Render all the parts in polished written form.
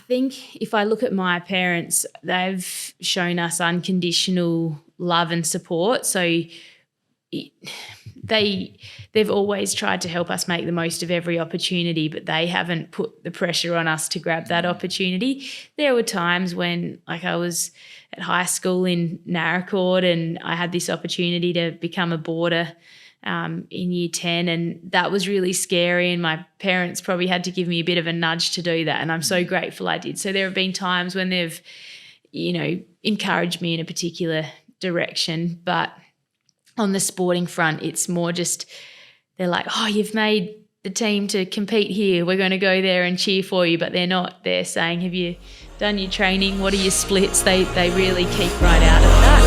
think if I look at my parents, they've shown us unconditional love and support. So they've always tried to help us make the most of every opportunity, but they haven't put the pressure on us to grab that opportunity. There were times when, like, I was at high school in Narracourt and I had this opportunity to become a boarder in year 10, and that was really scary, and my parents probably had to give me a bit of a nudge to do that, and I'm so grateful I did. So there have been times when they've, encouraged me in a particular direction, but on the sporting front, it's more just they're like, oh, you've made the team to compete here. We're going to go there and cheer for you. But they're not. They're saying, have you done your training? What are your splits? They really keep right out of that.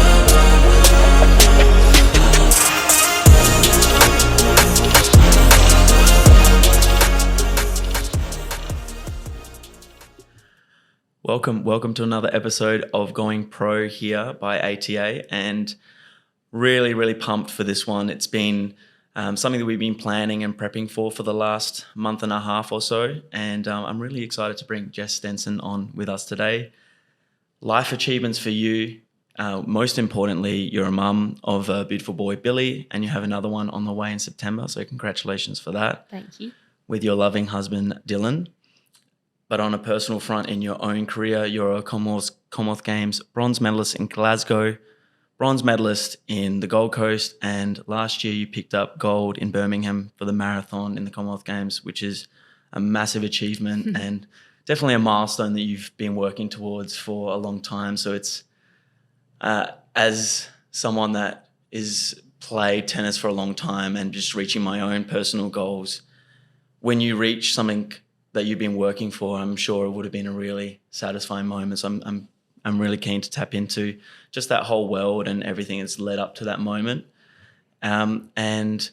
Welcome to another episode of Going Pro here by ATA, and really, really pumped for this one. It's been something that we've been planning and prepping for the last month and a half or so, and I'm really excited to bring Jess Stenson on with us today. Life achievements for you. Most importantly, you're a mum of a beautiful boy, Billy, and you have another one on the way in September, so congratulations for that. Thank you. With your loving husband, Dylan. But on a personal front in your own career, you're a Commonwealth Games bronze medalist in Glasgow, bronze medalist in the Gold Coast, and last year you picked up gold in Birmingham for the marathon in the Commonwealth Games, which is a massive achievement and definitely a milestone that you've been working towards for a long time. So it's, as someone that is played tennis for a long time and just reaching my own personal goals, when you reach something that you've been working for, I'm sure it would have been a really satisfying moment. So I'm really keen to tap into just that whole world and everything that's led up to that moment. And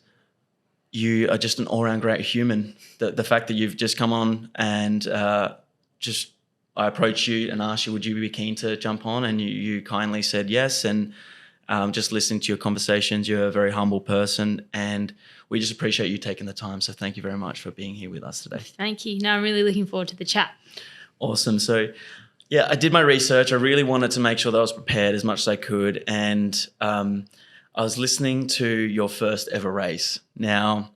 you are just an all-round great human. The fact that you've just come on and I approached you and asked you, would you be keen to jump on? And you kindly said yes. And just listening to your conversations, you're a very humble person, and we just appreciate you taking the time. So thank you very much for being here with us today. Thank you. No, I'm really looking forward to the chat. Awesome. So yeah, I did my research. I really wanted to make sure that I was prepared as much as I could. And I was listening to your first ever race. Now,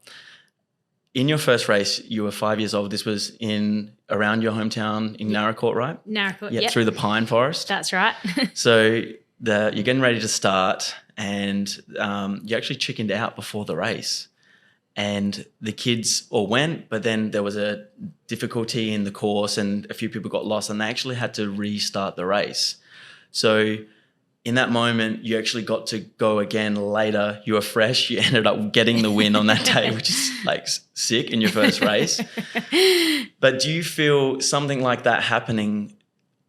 in your first race, you were 5 years old. This was around your hometown in Narracourt, right? Narracourt, yeah. Through the pine forest. That's right. So you're getting ready to start, and you actually chickened out before the race. And the kids all went, but then there was a difficulty in the course and a few people got lost, and they actually had to restart the race. So in that moment, you actually got to go again later. You were fresh. You ended up getting the win on that day, which is like sick in your first race. But do you feel something like that happening?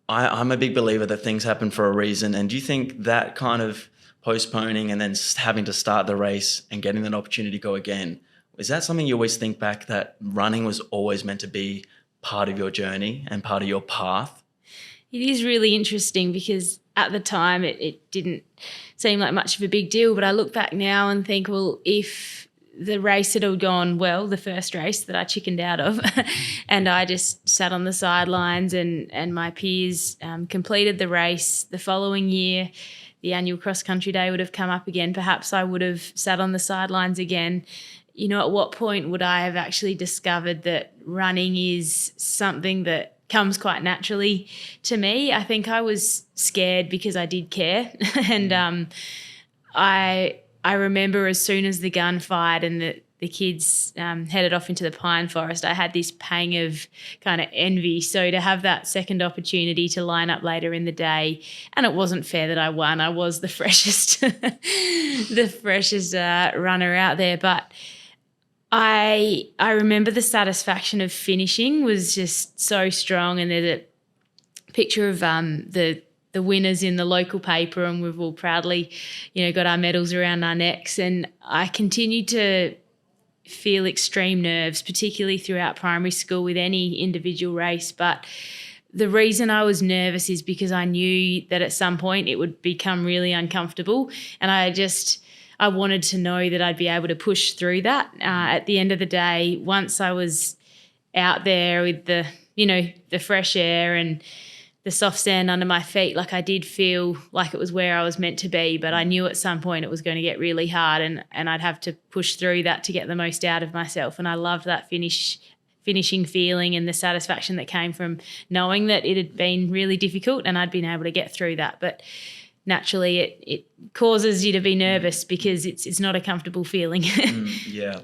I'm a big believer that things happen for a reason. And do you think that kind of postponing and then having to start the race and getting that opportunity to go again, is that something you always think back that running was always meant to be part of your journey and part of your path? It is really interesting because at the time it didn't seem like much of a big deal, but I look back now and think, well, if the race had all gone well, the first race that I chickened out of, and I just sat on the sidelines and my peers completed the race the following year, the annual cross-country day would have come up again. Perhaps I would have sat on the sidelines again. At what point would I have actually discovered that running is something that comes quite naturally to me? I think I was scared because I did care. And I remember as soon as the gun fired and the kids headed off into the pine forest, I had this pang of kind of envy. So to have that second opportunity to line up later in the day, and it wasn't fair that I won. I was the freshest, runner out there. But I remember the satisfaction of finishing was just so strong. And there's a picture of the winners in the local paper, and we've all proudly, got our medals around our necks. And I continued to feel extreme nerves, particularly throughout primary school with any individual race. But the reason I was nervous is because I knew that at some point it would become really uncomfortable, and I wanted to know that I'd be able to push through that. At the end of the day, once I was out there with the the fresh air and the soft sand under my feet, like I did feel like it was where I was meant to be, but I knew at some point it was going to get really hard and I'd have to push through that to get the most out of myself. And I loved that finishing feeling and the satisfaction that came from knowing that it had been really difficult and I'd been able to get through that. But naturally it causes you to be nervous because it's not a comfortable feeling. Yeah.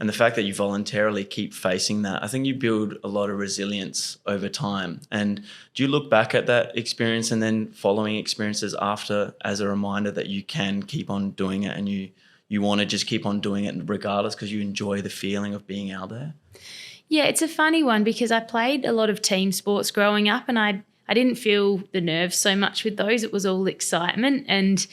And the fact that you voluntarily keep facing that, I think you build a lot of resilience over time. And do you look back at that experience and then following experiences after as a reminder that you can keep on doing it and you want to just keep on doing it regardless because you enjoy the feeling of being out there? Yeah, it's a funny one because I played a lot of team sports growing up and I didn't feel the nerves so much with those. It was all excitement and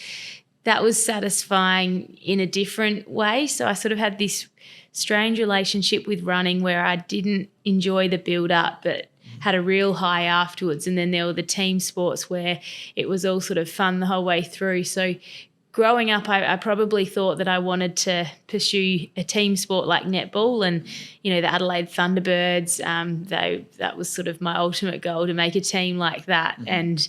that was satisfying in a different way. So I sort of had this strange relationship with running where I didn't enjoy the build up but had a real high afterwards. And then there were the team sports where it was all sort of fun the whole way through. So growing up, I probably thought that I wanted to pursue a team sport like netball and, the Adelaide Thunderbirds. That was sort of my ultimate goal, to make a team like that. Mm-hmm. And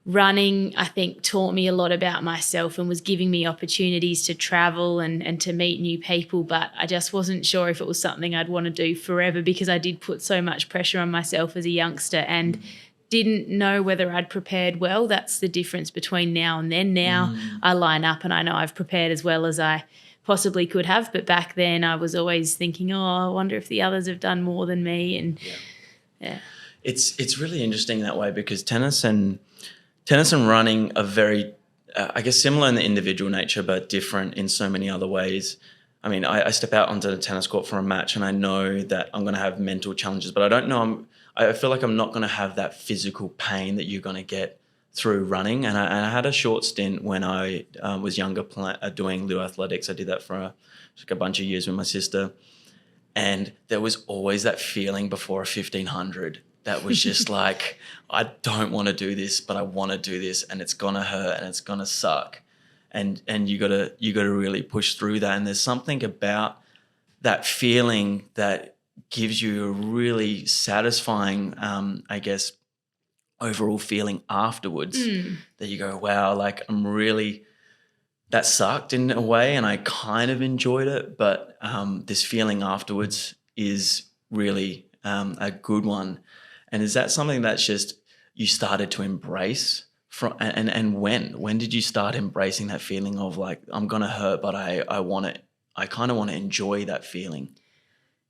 running, I think, taught me a lot about myself and was giving me opportunities to travel and to meet new people. But I just wasn't sure if it was something I'd want to do forever because I did put so much pressure on myself as a youngster and didn't know whether I'd prepared well. That's the difference between now and then. Now I line up and I know I've prepared as well as I possibly could have. But back then I was always thinking, I wonder if the others have done more than me. And yeah. It's really interesting that way because tennis and running are very, I guess, similar in the individual nature, but different in so many other ways. I mean, I step out onto the tennis court for a match and I know that I'm going to have mental challenges, but I don't know, I feel like I'm not going to have that physical pain that you're going to get through running. And I had a short stint when I was younger doing little athletics. I did that for a bunch of years with my sister. And there was always that feeling before a 1500 that was just like, I don't want to do this, but I want to do this and it's going to hurt and it's going to suck. And you got to really push through that. And there's something about that feeling that gives you a really satisfying, I guess, overall feeling afterwards that you go, wow, like that sucked in a way and I kind of enjoyed it. But this feeling afterwards is really a good one. And is that something that's just you started to embrace and when did you start embracing that feeling of like, I'm going to hurt, but I kind of want to enjoy that feeling?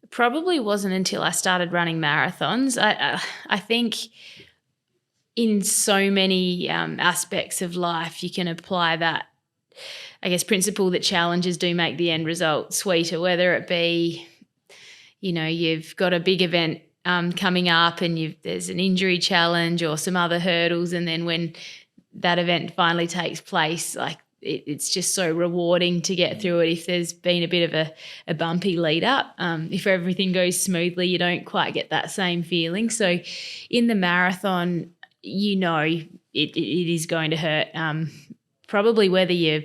It probably wasn't until I started running marathons. I think in so many aspects of life, you can apply that, I guess, principle that challenges do make the end result sweeter, whether it be, you've got a big event coming up and there's an injury challenge or some other hurdles, and then when that event finally takes place, like it's just so rewarding to get through it. If there's been a bit of a bumpy lead up, if everything goes smoothly, you don't quite get that same feeling. So in the marathon, it is going to hurt, probably whether you're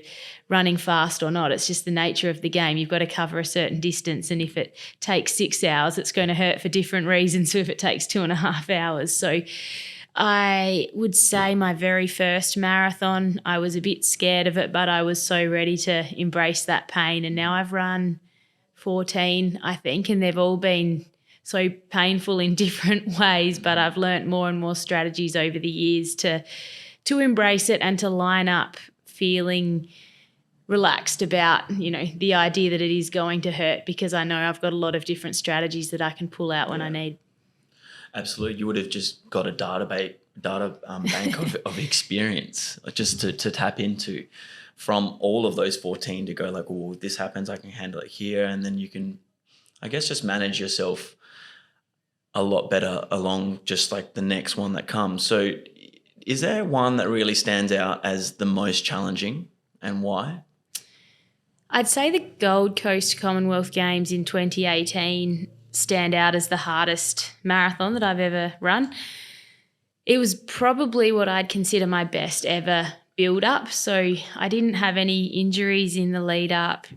running fast or not. It's just the nature of the game. You've got to cover a certain distance, and if it takes 6 hours, it's going to hurt for different reasons to if it takes 2.5 hours. So I would say my very first marathon, I was a bit scared of it, but I was so ready to embrace that pain. And now I've run 14, I think, and they've all been so painful in different ways, but I've learnt more and more strategies over the years to embrace it and to line up feeling relaxed about, the idea that it is going to hurt, because I know I've got a lot of different strategies that I can pull out when I need. Absolutely. You would have just got a data bank of experience just to tap into from all of those 14 to go like, oh, this happens, I can handle it here. And then you can, I guess, just manage yourself a lot better along just like the next one that comes. So is there one that really stands out as the most challenging and why? I'd say the Gold Coast Commonwealth Games in 2018 stand out as the hardest marathon that I've ever run. It was probably what I'd consider my best ever build up. So I didn't have any injuries in the lead up.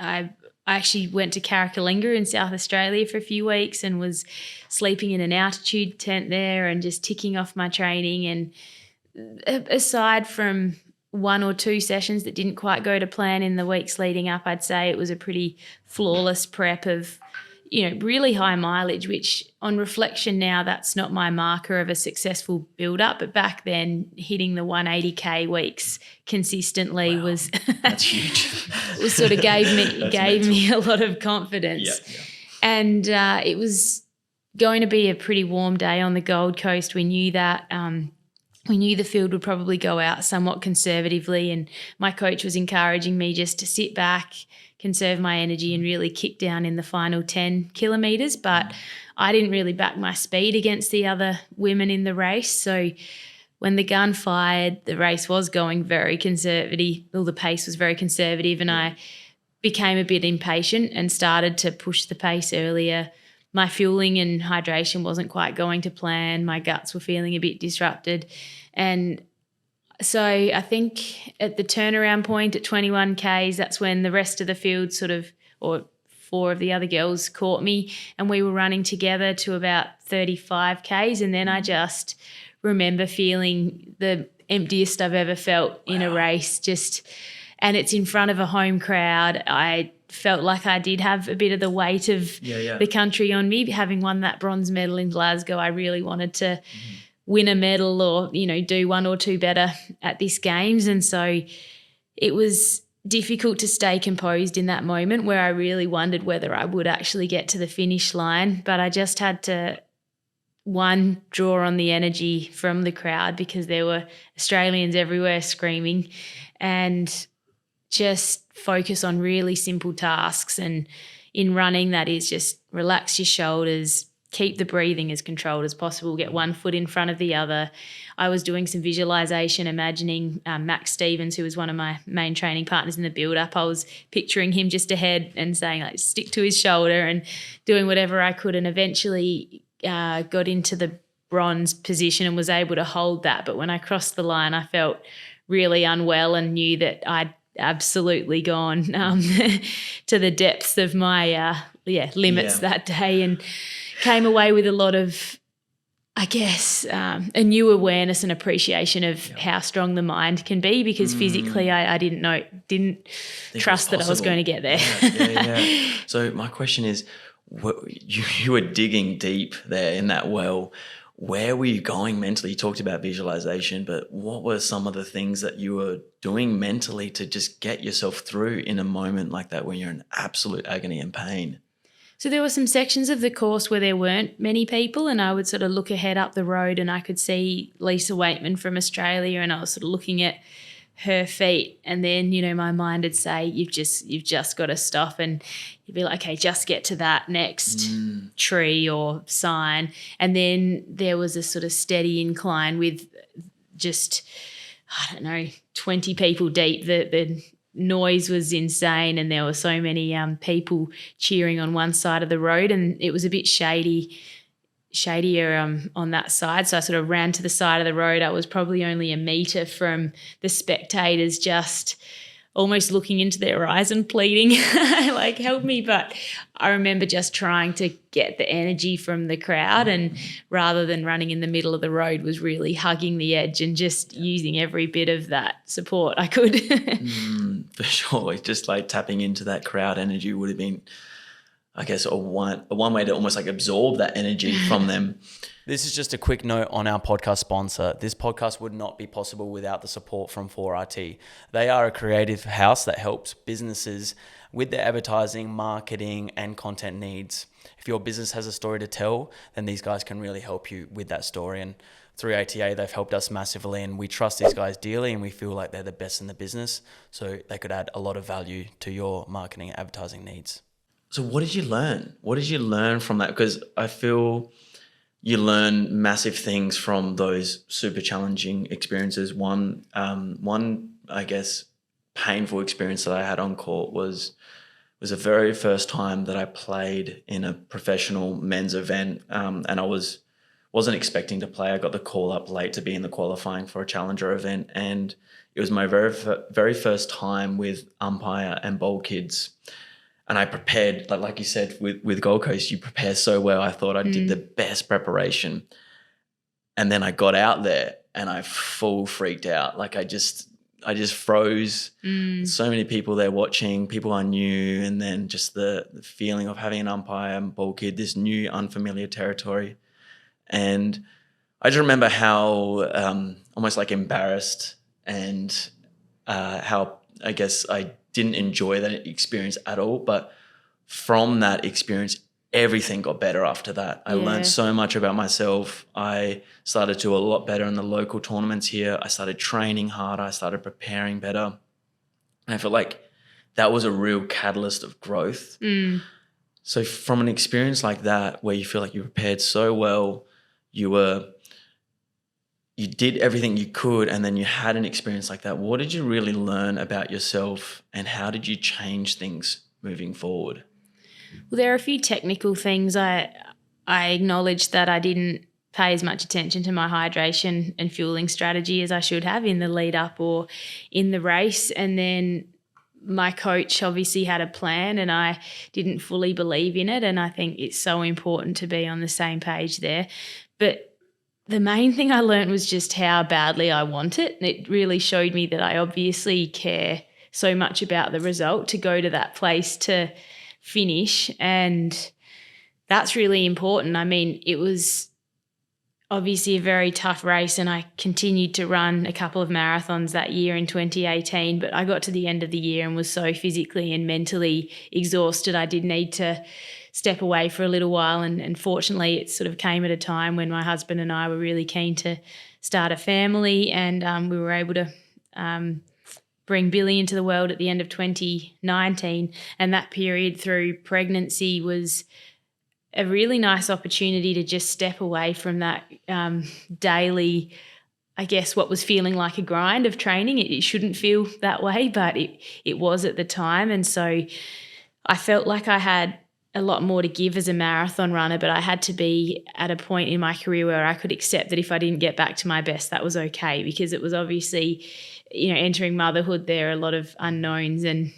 I I actually went to Carrickawlinga in South Australia for a few weeks and was sleeping in an altitude tent there and just ticking off my training. And aside from 1 or 2 sessions that didn't quite go to plan in the weeks leading up, I'd say it was a pretty flawless prep of, really high mileage, which on reflection now, that's not my marker of a successful build-up. But back then, hitting the 180K weeks consistently was that's huge. was sort of gave me a lot of confidence. Yeah. And it was going to be a pretty warm day on the Gold Coast. We knew that. We knew the field would probably go out somewhat conservatively, and my coach was encouraging me just to sit back, conserve my energy and really kick down in the final 10 kilometres. But I didn't really back my speed against the other women in the race. So when the gun fired, the race was going very conservative. Well, the pace was very conservative, and I became a bit impatient and started to push the pace earlier. My fueling and hydration wasn't quite going to plan. My guts were feeling a bit disrupted. And so I think at the turnaround point at 21 Ks, that's when the rest of the field or 4 of the other girls caught me, and we were running together to about 35 Ks. And then I just remember feeling the emptiest I've ever felt in a race, and it's in front of a home crowd. I felt like I did have a bit of the weight of the country on me. Having won that bronze medal in Glasgow, I really wanted to win a medal or, do 1 or 2 better at this Games. And so it was difficult to stay composed in that moment where I really wondered whether I would actually get to the finish line. But I just had to, one, draw on the energy from the crowd because there were Australians everywhere screaming, and just focus on really simple tasks. And in running, that is just relax your shoulders, keep the breathing as controlled as possible, get one foot in front of the other. I was doing some visualization, imagining Max Stevens, who was one of my main training partners in the build-up. I was picturing him just ahead and saying, stick to his shoulder, and doing whatever I could, and eventually got into the bronze position and was able to hold that. But when I crossed the line, I felt really unwell and knew that I'd absolutely gone to the depths of my limits that day, and came away with a lot of, I guess, a new awareness and appreciation of how strong the mind can be, because physically I didn't trust that I was going to get there. Yeah. So my question is, you were digging deep there in that well. Where were you going mentally? You talked about visualization, but what were some of the things that you were doing mentally to just get yourself through in a moment like that when you're in absolute agony and pain? So there were some sections of the course where there weren't many people, and I would sort of look ahead up the road and I could see Lisa Waitman from Australia, and I was sort of looking at her feet, and then, my mind would say, you've just got to stop, and you'd be like, okay, just get to that next tree or sign. And then there was a sort of steady incline with just, 20 people deep. The noise was insane, and there were so many people cheering on one side of the road, and it was a bit shadier on that side. So I sort of ran to the side of the road. I was probably only a metre from the spectators, just almost looking into their eyes and pleading, like, help me. But I remember just trying to get the energy from the crowd, and rather than running in the middle of the road, was really hugging the edge and just using every bit of that support I could. For sure. Just like tapping into that crowd energy would have been, I guess, one way to almost like absorb that energy from them. This is just a quick note on our podcast sponsor. This podcast would not be possible without the support from 4RT. They are a creative house that helps businesses with their advertising, marketing, and content needs. If your business has a story to tell, then these guys can really help you with that story. And through ATA, they've helped us massively, and we trust these guys dearly, and we feel like they're the best in the business. So they could add a lot of value to your marketing and advertising needs. So what did you learn? What did you learn from that? Because I feel you learn massive things from those super challenging experiences. One, I guess, painful experience that I had on court was the very first time that I played in a professional men's event, and I wasn't expecting to play. I got the call up late to be in the qualifying for a challenger event, and it was my very first time with umpire and bowl kids. And I prepared, like you said, with Gold Coast, you prepare so well. I thought I did the best preparation. And then I got out there and I full freaked out. Like I just froze. So many people there watching, people I knew, and then just the feeling of having an umpire and ball kid, this new unfamiliar territory. And I just remember how almost like embarrassed and how I guess I didn't enjoy that experience at all. But from that experience, everything got better after that. I learned so much about myself. I started to do a lot better in the local tournaments here. I started training harder. I started preparing better. And I felt like that was a real catalyst of growth. So from an experience like that, where you feel like you prepared so well, you did everything you could, and then you had an experience like that, what did you really learn about yourself, and how did you change things moving forward? Well, there are a few technical things. I acknowledged that I didn't pay as much attention to my hydration and fueling strategy as I should have in the lead up or in the race. And then my coach obviously had a plan and I didn't fully believe in it. And I think it's so important to be on the same page there. But the main thing I learned was just how badly I want it. And it really showed me that I obviously care so much about the result to go to that place to finish, and that's really important. I mean, it was obviously a very tough race, and I continued to run a couple of marathons that year in 2018, but I got to the end of the year and was so physically and mentally exhausted I did need to step away for a little while, and fortunately it sort of came at a time when my husband and I were really keen to start a family, and we were able to bring Billy into the world at the end of 2019, and that period through pregnancy was a really nice opportunity to just step away from that daily, I guess, what was feeling like a grind of training. It shouldn't feel that way, but it was at the time. And so I felt like I had a lot more to give as a marathon runner, but I had to be at a point in my career where I could accept that if I didn't get back to my best, that was okay, because it was obviously, entering motherhood, there are a lot of unknowns. And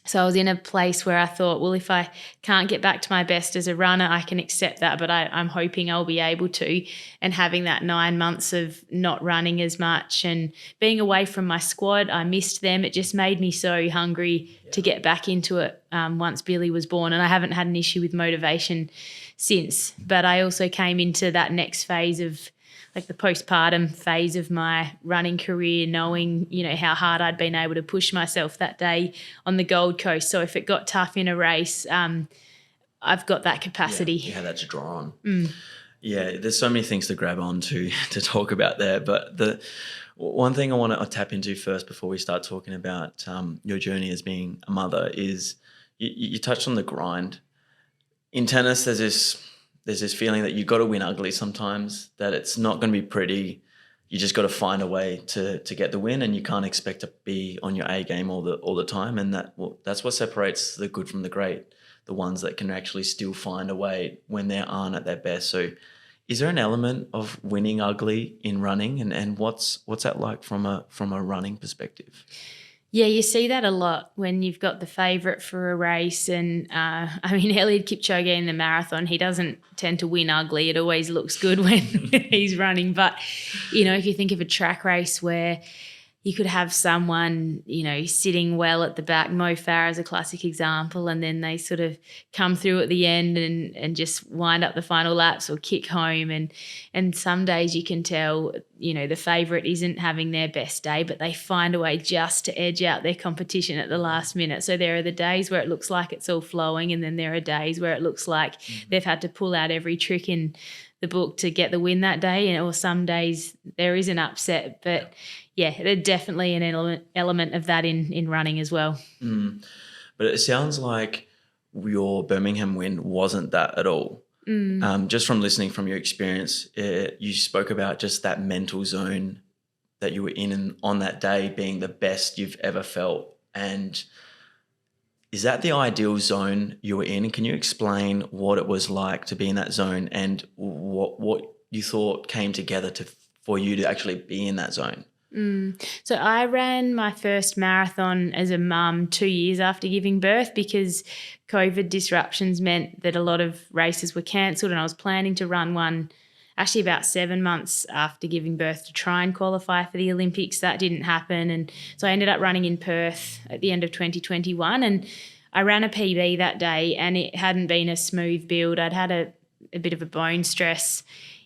so I was in a place where I thought, well, if I can't get back to my best as a runner, I can accept that, but I'm hoping I'll be able to. And having that 9 months of not running as much and being away from my squad, I missed them. It just made me so hungry to get back into it once Billy was born. And I haven't had an issue with motivation since. But I also came into that next phase of like the postpartum phase of my running career, knowing, how hard I'd been able to push myself that day on the Gold Coast. So if it got tough in a race, I've got that capacity. Yeah, that's drawn. Yeah, there's so many things to grab on to talk about there. But the one thing I want to tap into first before we start talking about your journey as being a mother is you touched on the grind. In tennis, there's this feeling that you've got to win ugly sometimes, that it's not going to be pretty. You just got to find a way to get the win, and you can't expect to be on your A game all the time. And that's what separates the good from the great, the ones that can actually still find a way when they aren't at their best. So is there an element of winning ugly in running, and what's that like from a running perspective? Yeah, you see that a lot when you've got the favourite for a race. And Eliud Kipchoge in the marathon, he doesn't tend to win ugly. It always looks good when he's running. But, if you think of a track race where you could have someone, sitting well at the back, Mo Farah is a classic example, and then they sort of come through at the end and just wind up the final laps or kick home. And some days you can tell, the favourite isn't having their best day, but they find a way just to edge out their competition at the last minute. So there are the days where it looks like it's all flowing, and then there are days where it looks like they've had to pull out every trick in the book to get the win that day, or some days there is an upset. But yeah, there's definitely an element of that in running as well. But it sounds like your Birmingham win wasn't that at all. Just from listening from your experience, you spoke about just that mental zone that you were in and on that day being the best you've ever felt. And is that the ideal zone you were in? And can you explain what it was like to be in that zone and what you thought came together for you to actually be in that zone? So I ran my first marathon as a mum 2 years after giving birth because COVID disruptions meant that a lot of races were cancelled, and I was planning to run one actually about 7 months after giving birth to try and qualify for the Olympics. That didn't happen, and so I ended up running in Perth at the end of 2021, and I ran a PB that day, and it hadn't been a smooth build. I'd had a bit of a bone stress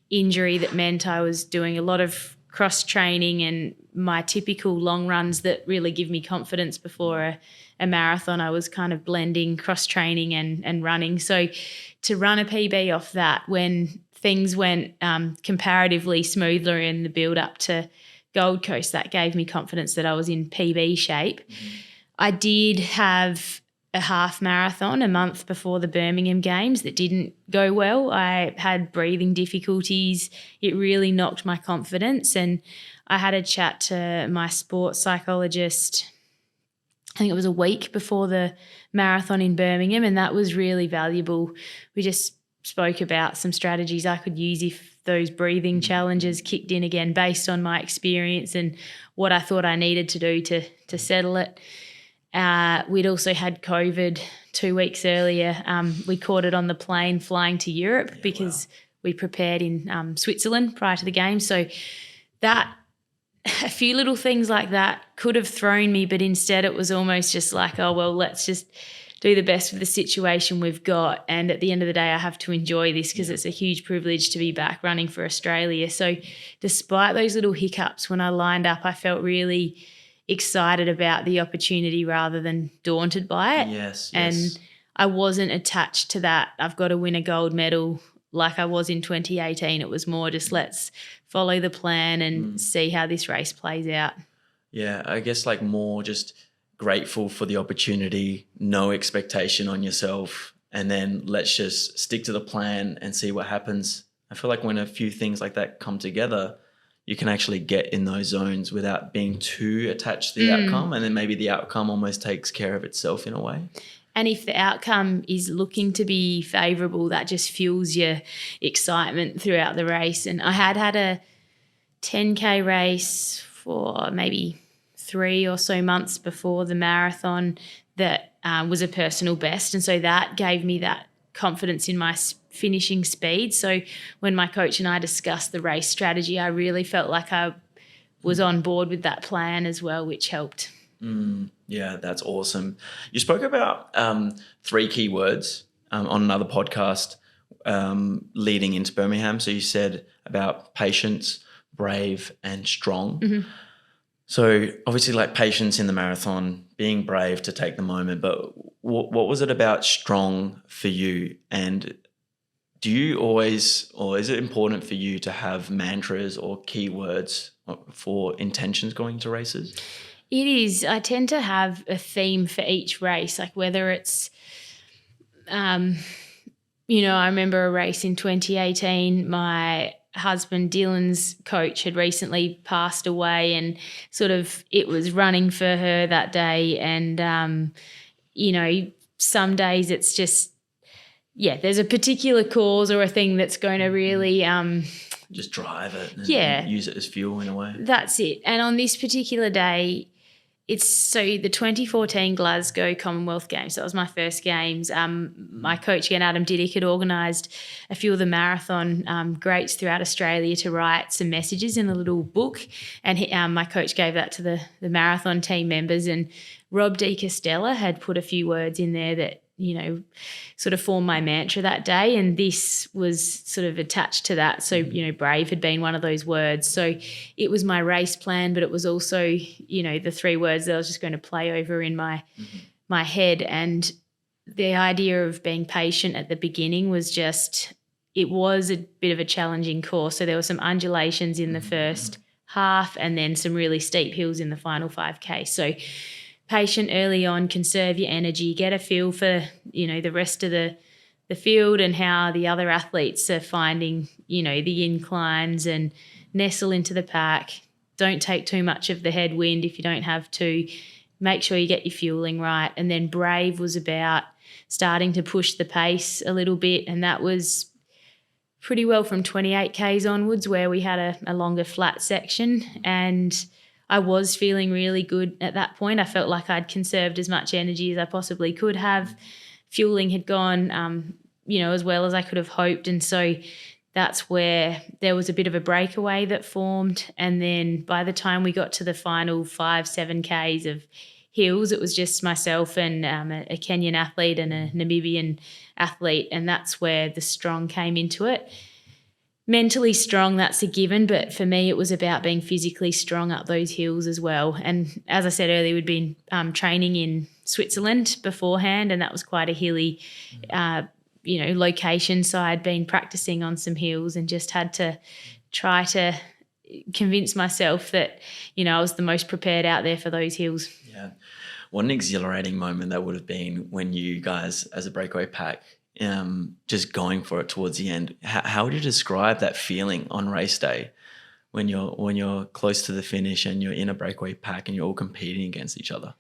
injury that meant I was doing a lot of cross training and my typical long runs that really give me confidence before a marathon. I was kind of blending cross training and running. So to run a PB off that when things went comparatively smoother in the build up to Gold Coast, that gave me confidence that I was in PB shape. I did have a half marathon a month before the Birmingham Games that didn't go well. I had breathing difficulties. It really knocked my confidence, and I had a chat to my sports psychologist, I think it was a week before the marathon in Birmingham, and that was really valuable. We just spoke about some strategies I could use if those breathing challenges kicked in again based on my experience and what I thought I needed to do to settle it. We'd also had COVID 2 weeks earlier. We caught it on the plane flying to Europe because we prepared in Switzerland prior to the game. So that a few little things like that could have thrown me, but instead it was almost just like, oh, well, let's just do the best with the situation we've got. And at the end of the day, I have to enjoy this because it's a huge privilege to be back running for Australia. So despite those little hiccups, when I lined up, I felt really excited about the opportunity rather than daunted by it. Yes. And I wasn't attached to that, I've got to win a gold medal like I was in 2018. It was more just let's follow the plan and see how this race plays out. Yeah, I guess like more just grateful for the opportunity, no expectation on yourself, and then let's just stick to the plan and see what happens. I feel like when a few things like that come together, you can actually get in those zones without being too attached to the outcome, and then maybe the outcome almost takes care of itself in a way. And if the outcome is looking to be favourable, that just fuels your excitement throughout the race. And I had a 10K race for maybe 3 or so months before the marathon that was a personal best, and so that gave me that confidence in my finishing speed. So when my coach and I discussed the race strategy, I really felt like I was on board with that plan as well, which helped. Yeah, that's awesome. You spoke about 3 key words on another podcast leading into Birmingham. So you said about patience, brave, and strong. So obviously like patience in the marathon, being brave to take the moment, but what was it about strong for you? And do you always, or is it important for you to have mantras or keywords for intentions going to races? It is. I tend to have a theme for each race, like whether it's, I remember a race in 2018, my husband Dylan's coach had recently passed away, and sort of it was running for her that day. And, some days it's just, there's a particular cause or a thing that's going to really just drive it and use it as fuel in a way. That's it. And on this particular day, it's the 2014 Glasgow Commonwealth Games. That was my first games. My coach again, Adam Diddick, had organised a few of the marathon greats throughout Australia to write some messages in a little book, and my coach gave that to the marathon team members. And Rob De Castella had put a few words in there that sort of formed my mantra that day, and this was sort of attached to that. So, brave had been one of those words. So it was my race plan, but it was also, the 3 words that I was just going to play over in my head. And the idea of being patient at the beginning was just, it was a bit of a challenging course. So there were some undulations in the first half and then some really steep hills in the final 5K. So patient early on, conserve your energy, get a feel for, the rest of the field and how the other athletes are finding, the inclines, and nestle into the pack. Don't take too much of the headwind if you don't have to. Make sure you get your fueling right. And then brave was about starting to push the pace a little bit, and that was pretty well from 28Ks onwards, where we had a longer flat section. And I was feeling really good at that point. I felt like I'd conserved as much energy as I possibly could have. Fueling had gone, as well as I could have hoped. And so that's where there was a bit of a breakaway that formed. And then by the time we got to the final 5-7 Ks of hills, it was just myself and a Kenyan athlete and a Namibian athlete. And that's where the strong came into it. Mentally strong, that's a given, but for me it was about being physically strong up those hills as well. And as I said earlier, we'd been training in Switzerland beforehand, and that was quite a hilly location. So I'd been practicing on some hills and just had to try to convince myself that, I was the most prepared out there for those hills. Yeah. What an exhilarating moment that would have been when you guys as a breakaway pack just going for it towards the end. How would you describe that feeling on race day when you're close to the finish and you're in a breakaway pack and you're all competing against each other?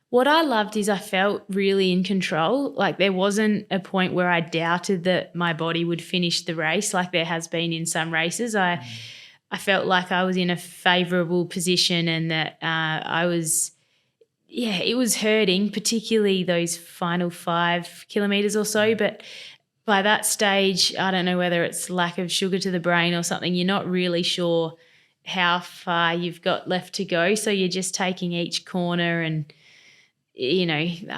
What I loved is I felt really in control. Like there wasn't a point where I doubted that my body would finish the race like there has been in some races. I felt like I was in a favourable position and that it was hurting, particularly those final 5 kilometres or so. But by that stage, I don't know whether it's lack of sugar to the brain or something, you're not really sure how far you've got left to go. So you're just taking each corner and,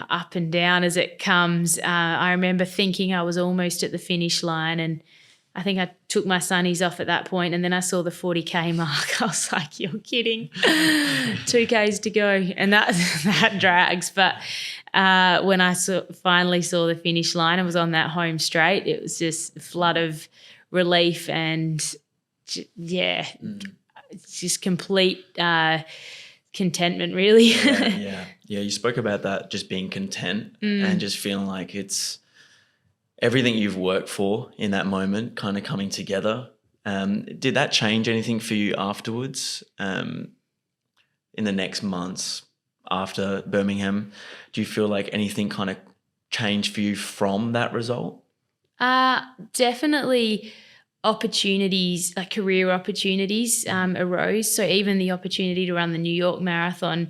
up and down as it comes. I remember thinking I was almost at the finish line, and I think I took my sunnies off at that point, and then I saw the 40K mark. I was like, you're kidding. 2 Ks to go. And that drags. But when I finally saw the finish line and was on that home straight, it was just a flood of relief and, it's just complete contentment, really. Yeah, you spoke about that, just being content and just feeling like it's everything you've worked for in that moment kind of coming together. Did that change anything for you afterwards in the next months after Birmingham? Do you feel like anything kind of changed for you from that result? Definitely opportunities, like career opportunities arose. So even the opportunity to run the New York Marathon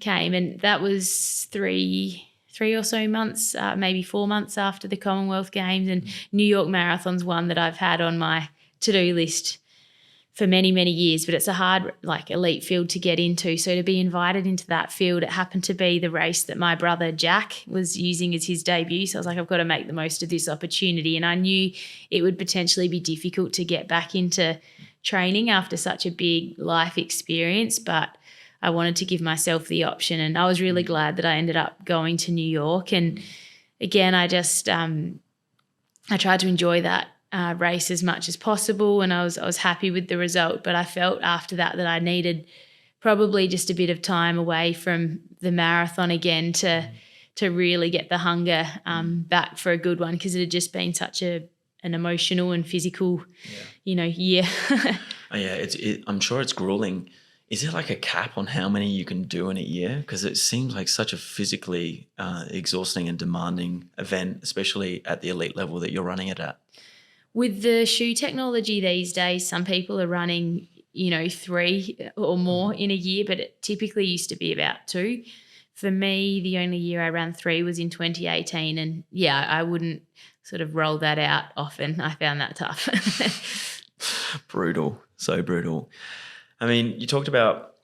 came, and that was three or so months, maybe 4 months after the Commonwealth Games. And New York Marathon's one that I've had on my to-do list for many, many years, but it's a hard, elite field to get into. So to be invited into that field, it happened to be the race that my brother Jack was using as his debut. So I was like, I've got to make the most of this opportunity. And I knew it would potentially be difficult to get back into training after such a big life experience, but I wanted to give myself the option. And I was really glad that I ended up going to New York. And again, I just, I tried to enjoy that race as much as possible, and I was happy with the result. But I felt after that I needed probably just a bit of time away from the marathon again to really get the hunger back for a good one, because it had just been such an emotional and physical, year. I'm sure it's grueling. Is there like a cap on how many you can do in a year? Because it seems like such a physically exhausting and demanding event, especially at the elite level that you're running it at. With the shoe technology these days, some people are running, 3 or more in a year, but it typically used to be about 2. For me, the only year I ran 3 was in 2018. And I wouldn't sort of roll that out often. I found that tough. Brutal, so brutal. I mean, you talked about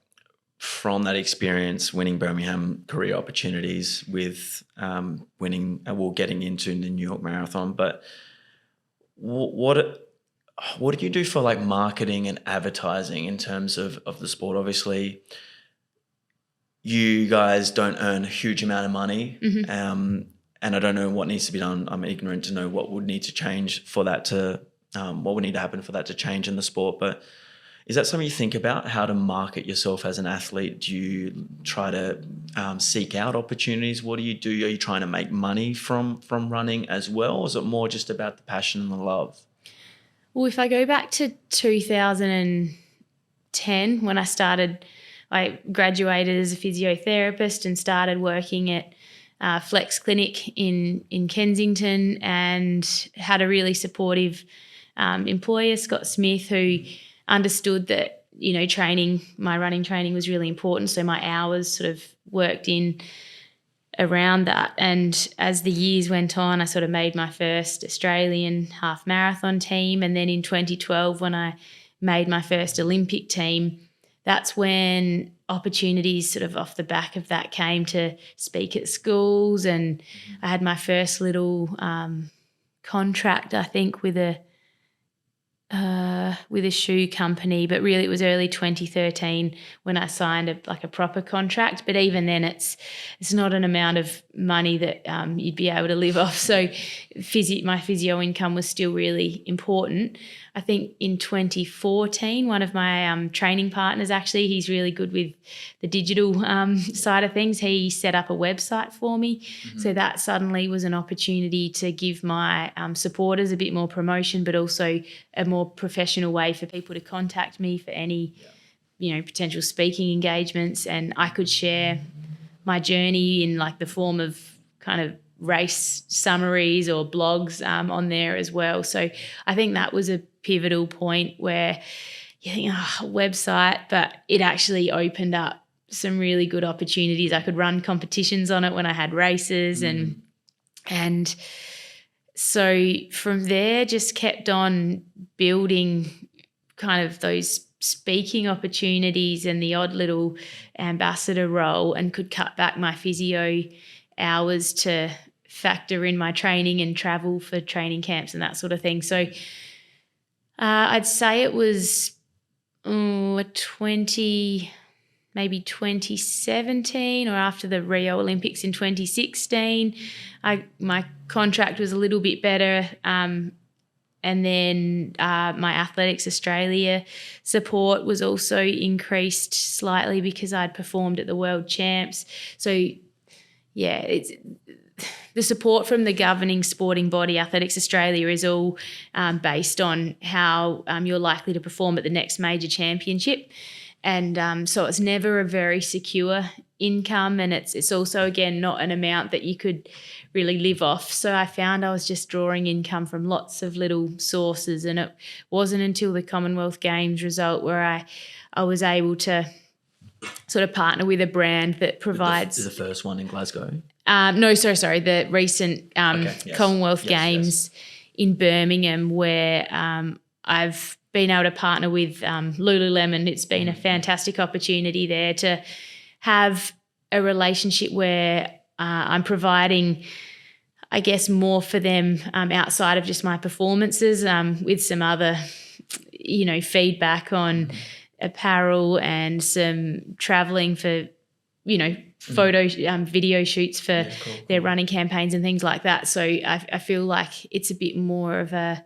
from that experience winning Birmingham career opportunities with getting into the New York Marathon, but what did you do for like marketing and advertising in terms of the sport? Obviously, you guys don't earn a huge amount of money, and I don't know what needs to be done. I'm ignorant to know what would need to change for that what would need to happen for that to change in the sport. But is that something you think about, how to market yourself as an athlete? Do you try to seek out opportunities? What do you do? Are you trying to make money from running as well? Or is it more just about the passion and the love? Well, if I go back to 2010, when I graduated as a physiotherapist and started working at Flex Clinic in Kensington, and had a really supportive employer, Scott Smith, who understood that my running training was really important. So my hours sort of worked in around that. And as the years went on, I sort of made my first Australian half marathon team. And then in 2012, when I made my first Olympic team, that's when opportunities sort of off the back of that came to speak at schools. And I had my first little contract, I think, with a shoe company, but really it was early 2013 when I signed a proper contract. But even then, it's not an amount of money that you'd be able to live off. So my physio income was still really important. I think in 2014, one of my training partners, actually, he's really good with the digital side of things. He set up a website for me. Mm-hmm. So that suddenly was an opportunity to give my supporters a bit more promotion, but also a more professional way for people to contact me for any, potential speaking engagements. And I could share my journey in like the form of kind of race summaries or blogs on there as well. So I think that was a pivotal point where you think, website, but it actually opened up some really good opportunities. I could run competitions on it when I had races and so from there just kept on building kind of those speaking opportunities and the odd little ambassador role, and could cut back my physio hours to factor in my training and travel for training camps and that sort of thing. So I'd say it was maybe 2017 or after the Rio Olympics in 2016. My contract was a little bit better, and then my Athletics Australia support was also increased slightly because I'd performed at the World Champs. So, yeah, it's the support from the governing sporting body, Athletics Australia, is all based on how you're likely to perform at the next major championship. And so it's never a very secure income, and it's also, again, not an amount that you could really live off. So I found I was just drawing income from lots of little sources, and it wasn't until the Commonwealth Games result where I was able to sort of partner with a brand that provides... The first one in Glasgow? Sorry, the recent Commonwealth Games in Birmingham, where I've been able to partner with Lululemon. It's been a fantastic opportunity there to have a relationship where I'm providing, I guess, more for them outside of just my performances, with some other, feedback on apparel and some travelling for, photo, video shoots for their running campaigns and things like that. So I feel like it's a bit more of a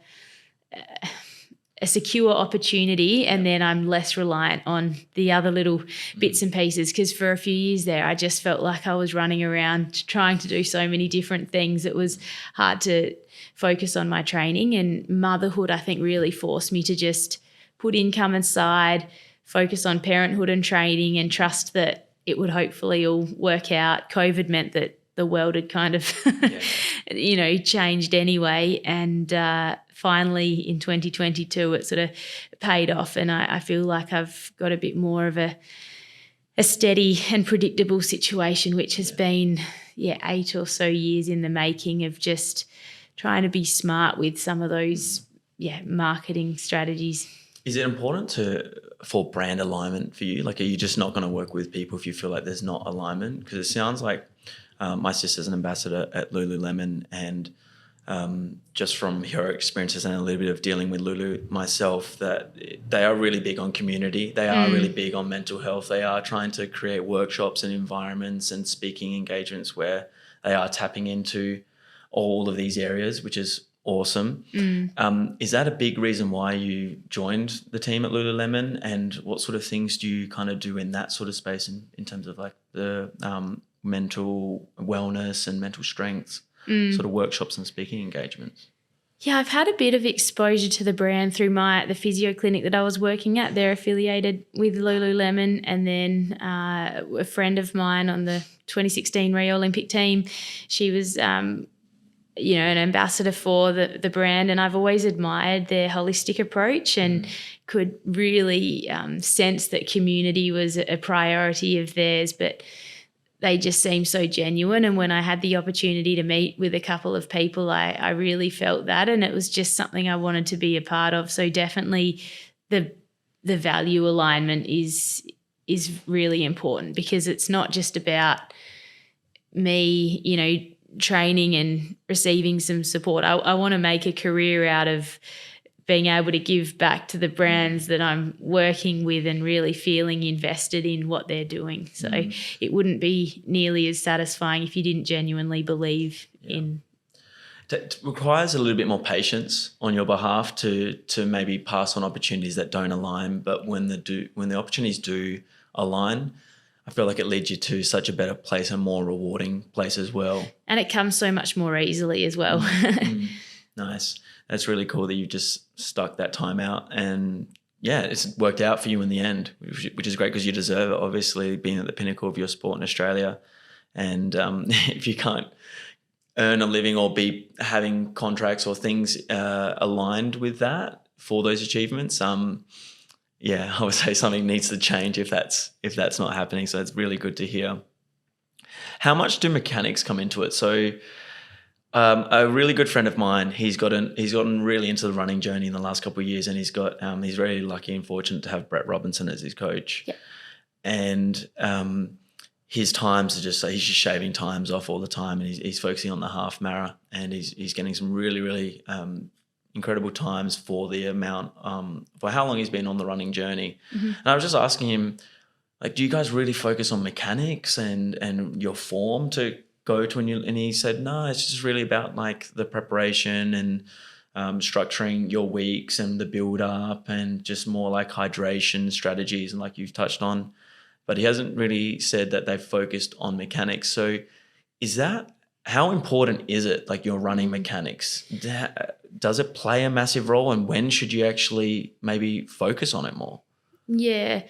secure opportunity, and then I'm less reliant on the other little bits and pieces, because for a few years there I just felt like I was running around trying to do so many different things. It was hard to focus on my training, and motherhood, I think, really forced me to just put income aside, focus on parenthood and training, and trust that it would hopefully all work out. COVID meant that the world had kind of, changed anyway. And finally in 2022, it sort of paid off. And I feel like I've got a bit more of a steady and predictable situation, which has been, 8 or so years in the making of just trying to be smart with some of those, marketing strategies. Is it important for brand alignment for you? Like, are you just not going to work with people if you feel like there's not alignment? Because it sounds like my sister's an ambassador at Lululemon, and just from her experiences and a little bit of dealing with Lulu myself, that they are really big on community. They are really big on mental health. They are trying to create workshops and environments and speaking engagements where they are tapping into all of these areas, which is awesome. Is that a big reason why you joined the team at Lululemon? And what sort of things do you kind of do in that sort of space in terms of like the mental wellness and mental strength sort of workshops and speaking engagements? Yeah, I've had a bit of exposure to the brand through the physio clinic that I was working at. They're affiliated with Lululemon, and then a friend of mine on the 2016 Rio Olympic team, she was an ambassador for the brand, and I've always admired their holistic approach and could really sense that community was a priority of theirs, but they just seem so genuine. And when I had the opportunity to meet with a couple of people, I really felt that, and it was just something I wanted to be a part of. So definitely the value alignment is really important, because it's not just about me, training and receiving some support. I want to make a career out of being able to give back to the brands that I'm working with and really feeling invested in what they're doing. So it wouldn't be nearly as satisfying if you didn't genuinely believe in. It requires a little bit more patience on your behalf to maybe pass on opportunities that don't align, but when the opportunities do align, I feel like it leads you to such a better place, a more rewarding place as well. And it comes so much more easily as well. Nice. That's really cool that you just stuck that time out, and it's worked out for you in the end, which is great, because you deserve it, obviously, being at the pinnacle of your sport in Australia. And if you can't earn a living or be having contracts or things aligned with that for those achievements, I would say something needs to change if that's not happening. So it's really good to hear. How much do mechanics come into it? So a really good friend of mine, he's gotten really into the running journey in the last couple of years, and he's really lucky and fortunate to have Brett Robinson as his coach. Yep. And his times are he's just shaving times off all the time, and he's focusing on the half marathon, and he's getting some really, really incredible times for the amount, for how long he's been on the running journey. Mm-hmm. And I was just asking him, like, do you guys really focus on mechanics and your form to go to? And he said, no, it's just really about like the preparation and structuring your weeks and the build up, and just more like hydration strategies, and like you've touched on. But he hasn't really said that they've focused on mechanics. So how important is it, like your running mechanics? Does it play a massive role, and when should you actually maybe focus on it more? Yeah,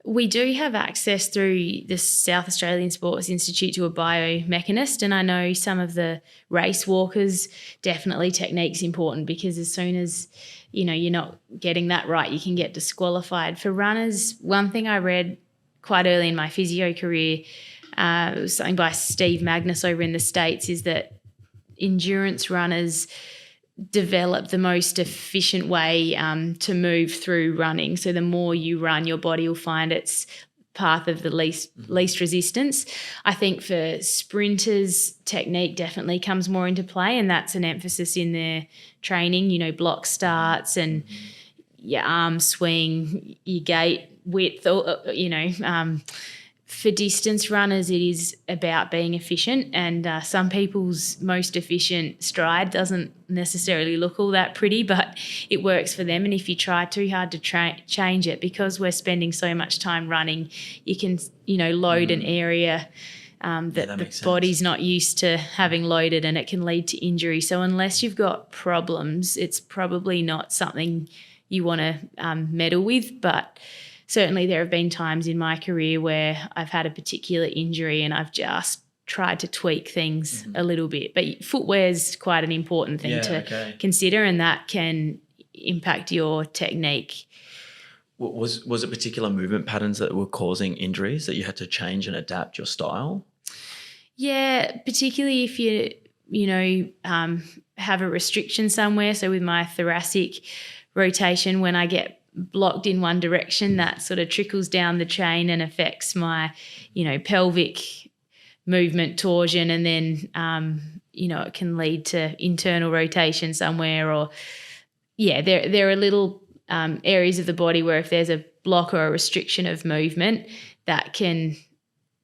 we do have access through the South Australian Sports Institute to a biomechanist, and I know some of the race walkers, definitely technique's important, because as soon as you're not getting that right, you can get disqualified. For runners, one thing I read quite early in my physio career, it was something by Steve Magnus over in the States, is that endurance runners develop the most efficient way to move through running. So the more you run, your body will find its path of the least resistance. I think for sprinters, technique definitely comes more into play, and that's an emphasis in their training, block starts and your arm swing, your gait width, for distance runners, it is about being efficient, and some people's most efficient stride doesn't necessarily look all that pretty, but it works for them. And if you try too hard to change it, because we're spending so much time running, you can, load an area that the body's not used to having loaded, and it can lead to injury. So unless you've got problems, it's probably not something you want to meddle with. But certainly there have been times in my career where I've had a particular injury and I've just tried to tweak things a little bit. But footwear is quite an important thing to consider, and that can impact your technique. Was it particular movement patterns that were causing injuries that you had to change and adapt your style? Yeah, particularly if you have a restriction somewhere. So with my thoracic rotation, when I get blocked in one direction, that sort of trickles down the chain and affects my, pelvic movement torsion, and then, it can lead to internal rotation somewhere, or, there are little areas of the body where if there's a block or a restriction of movement, that can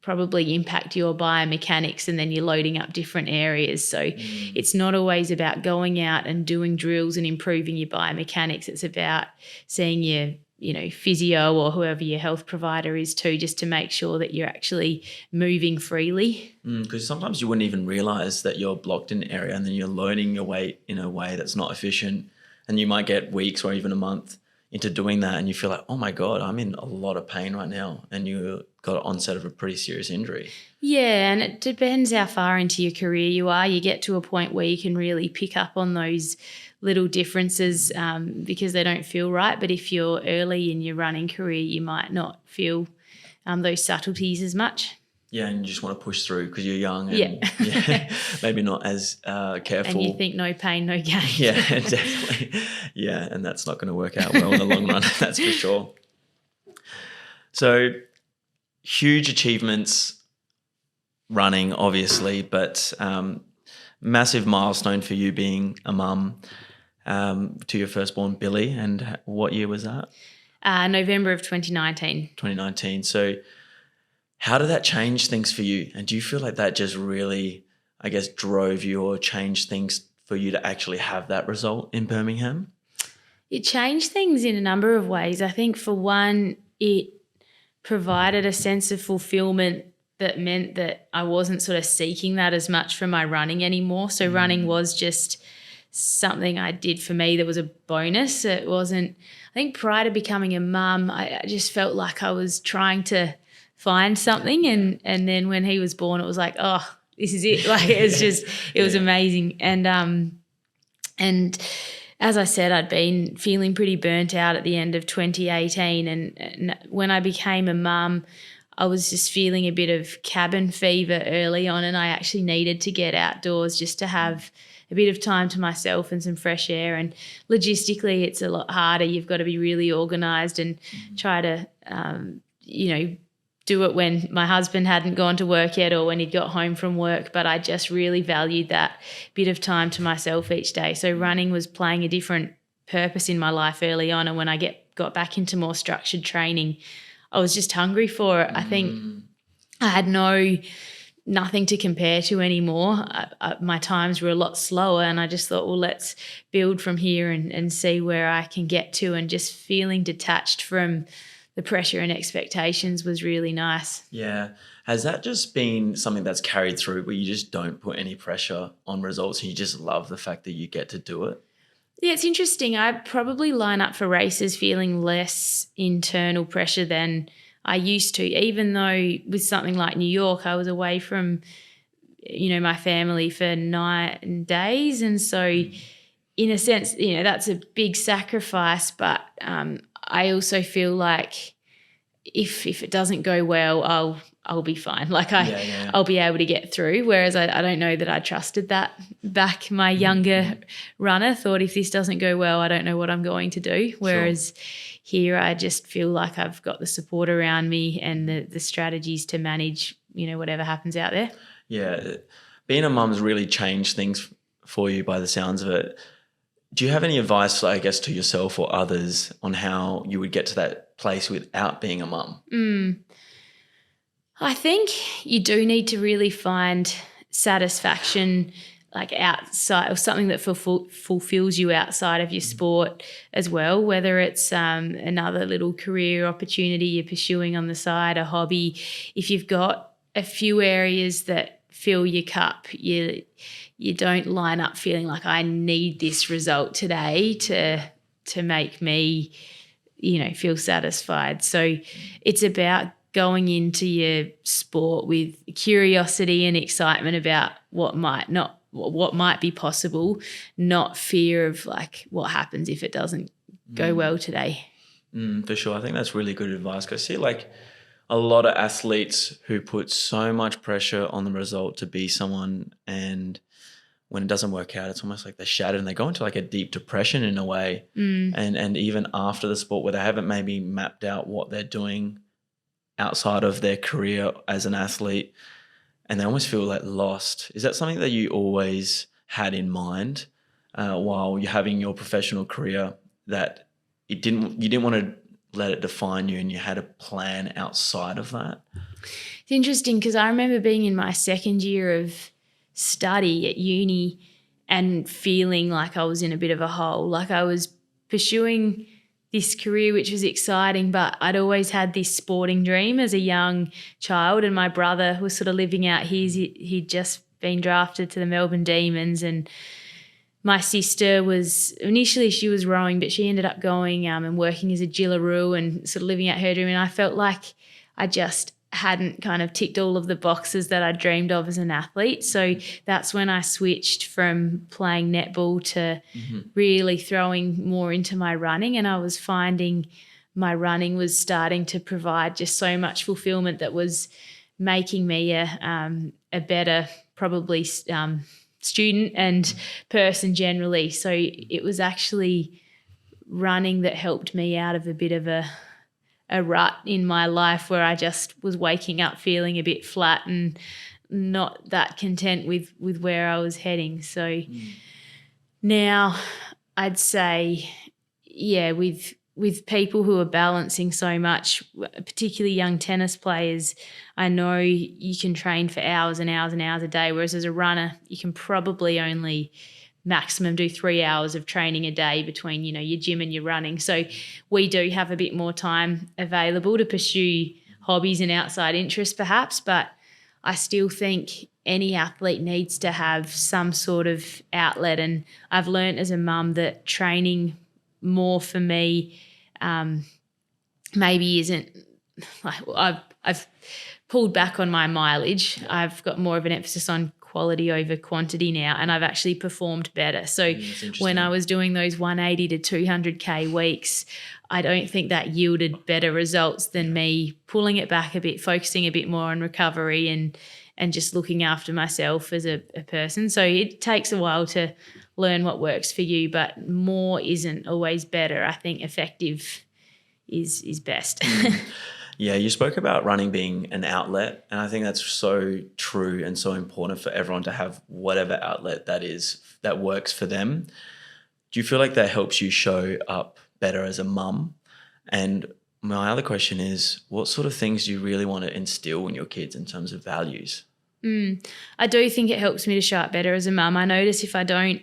probably impact your biomechanics, and then you're loading up different areas. So it's not always about going out and doing drills and improving your biomechanics. It's about seeing your, physio or whoever your health provider is too, just to make sure that you're actually moving freely. Because sometimes you wouldn't even realise that you're blocked in an area, and then you're loading your weight in a way that's not efficient, and you might get weeks or even a month into doing that and you feel like, oh my God, I'm in a lot of pain right now, and you got an onset of a pretty serious injury. Yeah, and it depends how far into your career you are. You get to a point where you can really pick up on those little differences because they don't feel right. But if you're early in your running career, you might not feel those subtleties as much. Yeah, and you just want to push through because you're young and Yeah. maybe not as careful. And you think no pain, no gain. Yeah, definitely. Yeah, and that's not going to work out well in the long run, that's for sure. So huge achievements running, obviously, but massive milestone for you being a mum to your firstborn, Billy. And what year was that? November of 2019. 2019. So how did that change things for you? And do you feel like that just really, I guess, drove you or changed things for you to actually have that result in Birmingham? It changed things in a number of ways. I think for one, it provided a sense of fulfillment that meant that I wasn't sort of seeking that as much from my running anymore. So running was just something I did for me that was a bonus. It wasn't, I think prior to becoming a mum, I just felt like I was trying to find something, and then when he was born, it was like, oh, this is it. Like it was amazing. And as I said, I'd been feeling pretty burnt out at the end of 2018, and when I became a mum, I was just feeling a bit of cabin fever early on, and I actually needed to get outdoors just to have a bit of time to myself and some fresh air. And logistically, it's a lot harder. You've got to be really organised and try to, do it when my husband hadn't gone to work yet or when he'd got home from work. But I just really valued that bit of time to myself each day. So running was playing a different purpose in my life early on. And when I got back into more structured training, I was just hungry for it. I think I had nothing to compare to anymore. My times were a lot slower, and I just thought, well, let's build from here and see where I can get to. And just feeling detached from the pressure and expectations was really nice. Yeah. Has that just been something that's carried through where you just don't put any pressure on results and you just love the fact that you get to do it? Yeah, it's interesting. I probably line up for races feeling less internal pressure than I used to, even though with something like New York, I was away from, my family for 9 days. And so in a sense, that's a big sacrifice, but I also feel like if it doesn't go well, I'll be fine. Like I'll be able to get through. Whereas I don't know that I trusted that back. My younger runner thought if this doesn't go well, I don't know what I'm going to do. Whereas here I just feel like I've got the support around me and the strategies to manage, whatever happens out there. Yeah. Being a mum's really changed things for you by the sounds of it. Do you have any advice, I guess, to yourself or others on how you would get to that place without being a mum? I think you do need to really find satisfaction like outside, or something that fulfills you outside of your sport as well, whether it's another little career opportunity you're pursuing on the side, a hobby. If you've got a few areas that fill your cup, you don't line up feeling like I need this result today to make me, feel satisfied. So it's about going into your sport with curiosity and excitement about what might be possible, not fear of like what happens if it doesn't go well today. For sure. I think that's really good advice. 'Cause I see like a lot of athletes who put so much pressure on the result to be someone, and when it doesn't work out, it's almost like they're shattered and they go into like a deep depression in a way. And even after the sport where they haven't maybe mapped out what they're doing outside of their career as an athlete, and they almost feel like lost. Is that something that you always had in mind while you're having your professional career, that you didn't want to let it define you and you had a plan outside of that? It's interesting because I remember being in my second year of study at uni and feeling like I was in a bit of a hole. Like I was pursuing this career, which was exciting, but I'd always had this sporting dream as a young child, and my brother was sort of living out his. He'd just been drafted to the Melbourne Demons, and my sister was initially she was rowing, but she ended up going and working as a jillaroo and sort of living out her dream. And I felt like I just hadn't kind of ticked all of the boxes that I dreamed of as an athlete. So that's when I switched from playing netball to really throwing more into my running. And I was finding my running was starting to provide just so much fulfillment that was making me a better probably student and person generally. So it was actually running that helped me out of a bit of a rut in my life where I just was waking up feeling a bit flat and not that content with where I was heading. So now I'd say, yeah, with people who are balancing so much, particularly young tennis players, I know you can train for hours and hours and hours a day, whereas as a runner, you can probably only maximum do 3 hours of training a day between, your gym and your running. So we do have a bit more time available to pursue hobbies and outside interests perhaps, but I still think any athlete needs to have some sort of outlet. And I've learned as a mum that training more for me maybe isn't like I've pulled back on my mileage. I've got more of an emphasis on quality over quantity now, and I've actually performed better. So when I was doing those 180 to 200K weeks, I don't think that yielded better results than me pulling it back a bit, focusing a bit more on recovery and just looking after myself as a person. So it takes a while to learn what works for you, but more isn't always better. I think effective is best. Yeah, you spoke about running being an outlet, and I think that's so true and so important for everyone to have whatever outlet that is that works for them. Do you feel like that helps you show up better as a mum? And my other question is, what sort of things do you really want to instill in your kids in terms of values? I do think it helps me to show up better as a mum. I notice if I don't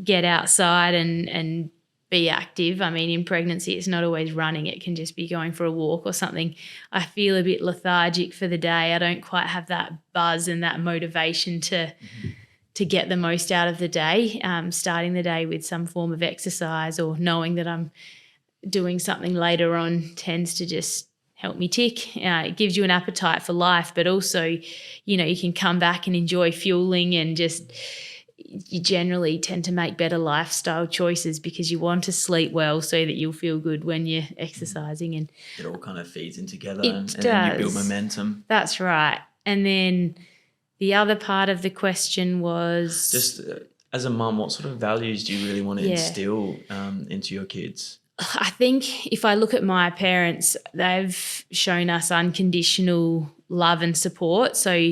get outside and be active. I mean, in pregnancy, it's not always running. It can just be going for a walk or something. I feel a bit lethargic for the day. I don't quite have that buzz and that motivation to get the most out of the day. Starting the day with some form of exercise or knowing that I'm doing something later on tends to just help me tick. It gives you an appetite for life, but also, you can come back and enjoy fueling and just you generally tend to make better lifestyle choices because you want to sleep well so that you'll feel good when you're exercising. And it all kind of feeds in together and then you build momentum. That's right. And then the other part of the question was... Just as a mum, what sort of values do you really want to instill into your kids? I think if I look at my parents, they've shown us unconditional love and support. So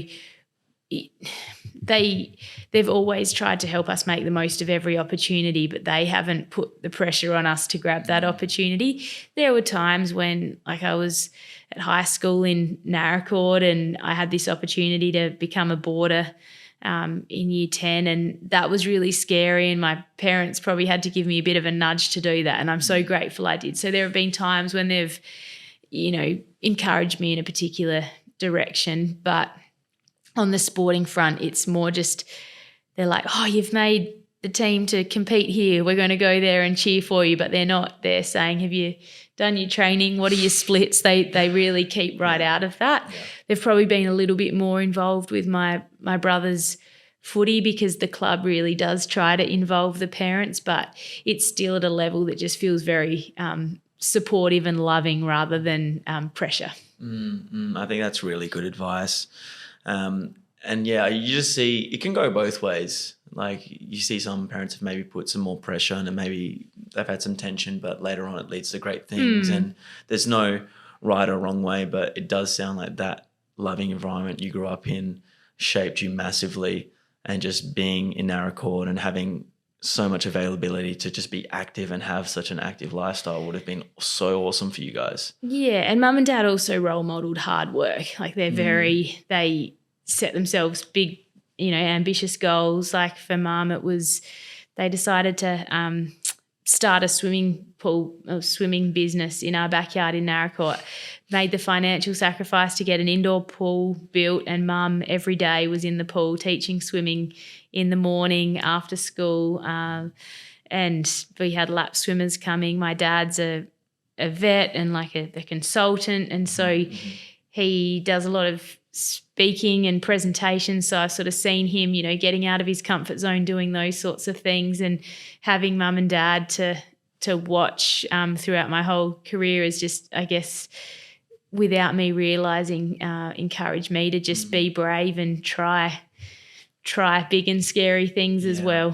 they've always tried to help us make the most of every opportunity, but they haven't put the pressure on us to grab that opportunity. There were times when, like, I was at high school in Narracourt and I had this opportunity to become a boarder in year 10, and that was really scary, and my parents probably had to give me a bit of a nudge to do that, and I'm so grateful I did. So there have been times when they've, encouraged me in a particular direction, but on the sporting front, it's more just they're like, oh, you've made the team to compete here. We're going to go there and cheer for you. But they're not. They're saying, have you done your training? What are your splits? They really keep right out of that. Yeah. They've probably been a little bit more involved with my brother's footy because the club really does try to involve the parents, but it's still at a level that just feels very supportive and loving rather than pressure. I think that's really good advice. And yeah, you just see it can go both ways. Like you see some parents have maybe put some more pressure on and maybe they've had some tension, but later on it leads to great things. And there's no right or wrong way, but it does sound like that loving environment you grew up in shaped you massively, and just being in Narracourt and having so much availability to just be active and have such an active lifestyle would have been so awesome for you guys. Yeah, and mum and dad also role modelled hard work. Like they're they set themselves big, ambitious goals. Like for mum, it was they decided to start a swimming business in our backyard in Narracourt. made the financial sacrifice to get an indoor pool built, and Mum every day was in the pool teaching swimming in the morning after school, and we had lap swimmers coming. My dad's a vet and like a consultant, and so he does a lot of speaking and presentations, so I've sort of seen him, you know, getting out of his comfort zone, doing those sorts of things, and having Mum and Dad to watch throughout my whole career is just, I guess, without me realising, encouraged me to just be brave and try big and scary things as well.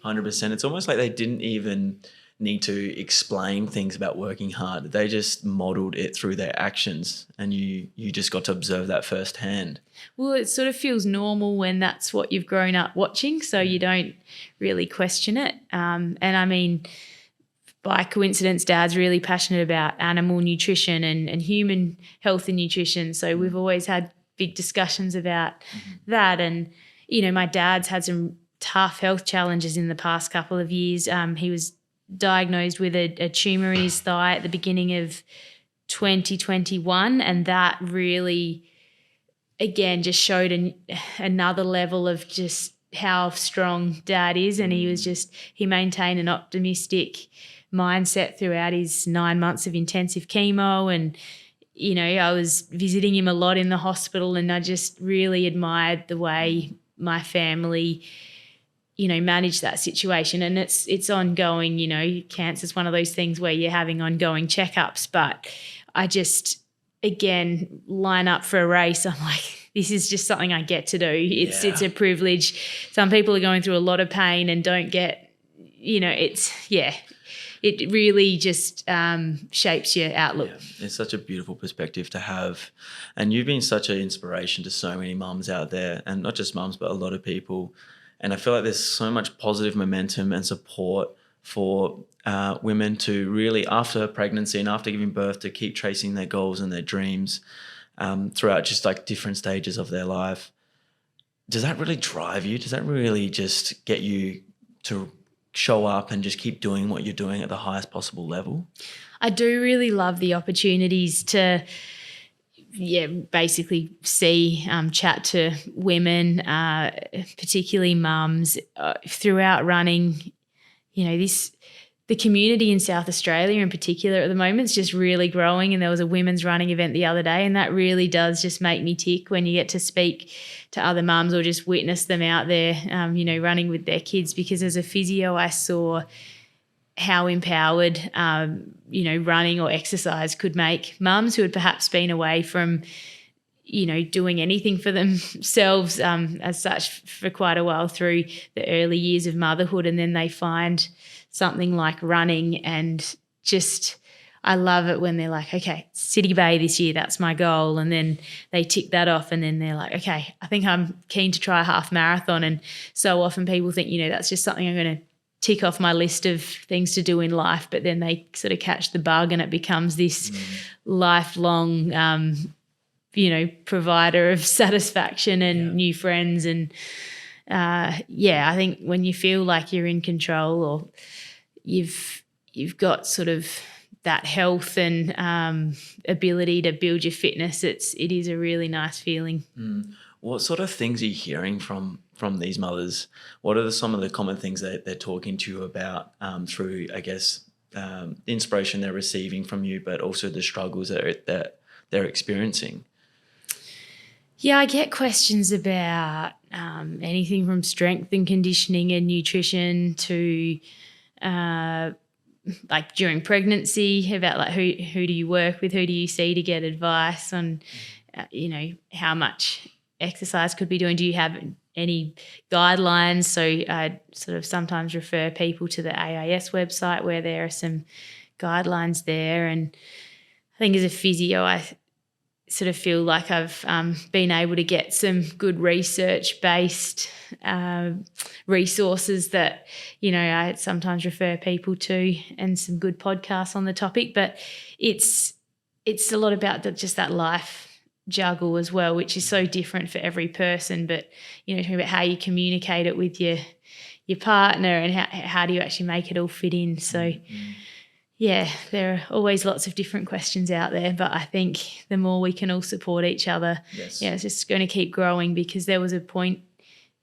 100%. It's almost like they didn't even need to explain things about working hard. They just modelled it through their actions, and you just got to observe that firsthand. Well, it sort of feels normal when that's what you've grown up watching, so you don't really question it. And I mean, by coincidence, Dad's really passionate about animal nutrition and human health and nutrition, so we've always had big discussions about that. And, you know, my dad's had some tough health challenges in the past couple of years. He was diagnosed with a tumour in his thigh at the beginning of 2021, and that really, again, just showed another level of just how strong Dad is. And he maintained an optimistic mindset throughout his 9 months of intensive chemo. And, you know, I was visiting him a lot in the hospital, and I just really admired the way my family, you know, manage that situation. And it's ongoing, you know, cancer's one of those things where you're having ongoing checkups, but I just, again, line up for a race. I'm like, this is just something I get to do. It's a privilege. Some people are going through a lot of pain and don't get, you know, it really just shapes your outlook. Yeah. It's such a beautiful perspective to have. And you've been such an inspiration to so many mums out there, and not just mums, but a lot of people. And I feel like there's so much positive momentum and support for women to really, after pregnancy and after giving birth, to keep chasing their goals and their dreams throughout just like different stages of their life. Does that really drive you? Does that really just get you to show up and just keep doing what you're doing at the highest possible level? I do really love the opportunities to basically see, chat to women, particularly mums, throughout running. You know, the community in South Australia in particular at the moment is just really growing, and there was a women's running event the other day, and that really does just make me tick when you get to speak to other mums or just witness them out there, you know, running with their kids, because as a physio I saw how empowered, you know, running or exercise could make mums who had perhaps been away from, you know, doing anything for themselves as such for quite a while through the early years of motherhood, and then they find something like running, and just I love it when they're like, okay, City Bay this year, that's my goal, and then they tick that off, and then they're like, okay, I think I'm keen to try a half marathon. And so often people think, you know, that's just something I'm going to tick off my list of things to do in life, but then they sort of catch the bug and it becomes this lifelong, you know, provider of satisfaction and new friends. And I think when you feel like you're in control, or you've got sort of that health and ability to build your fitness, it is a really nice feeling. What sort of things are you hearing from these mothers? What are some of the common things that they're talking to you about through, I guess, the inspiration they're receiving from you, but also the struggles that they're experiencing? Yeah, I get questions about anything from strength and conditioning and nutrition to like during pregnancy, about like who do you work with, who do you see to get advice on, you know, how much exercise could be doing. Do you have any guidelines? So I sort of sometimes refer people to the AIS website where there are some guidelines there. And I think as a physio, I sort of feel like I've been able to get some good research-based resources that, you know, I sometimes refer people to, and some good podcasts on the topic. But it's a lot about just that life juggle as well, which is so different for every person. But, you know, talking about how you communicate it with your partner, and how do you actually make it all fit in. So Yeah, there are always lots of different questions out there, but I think the more we can all support each other, Yes. it's just going to keep growing, because there was a point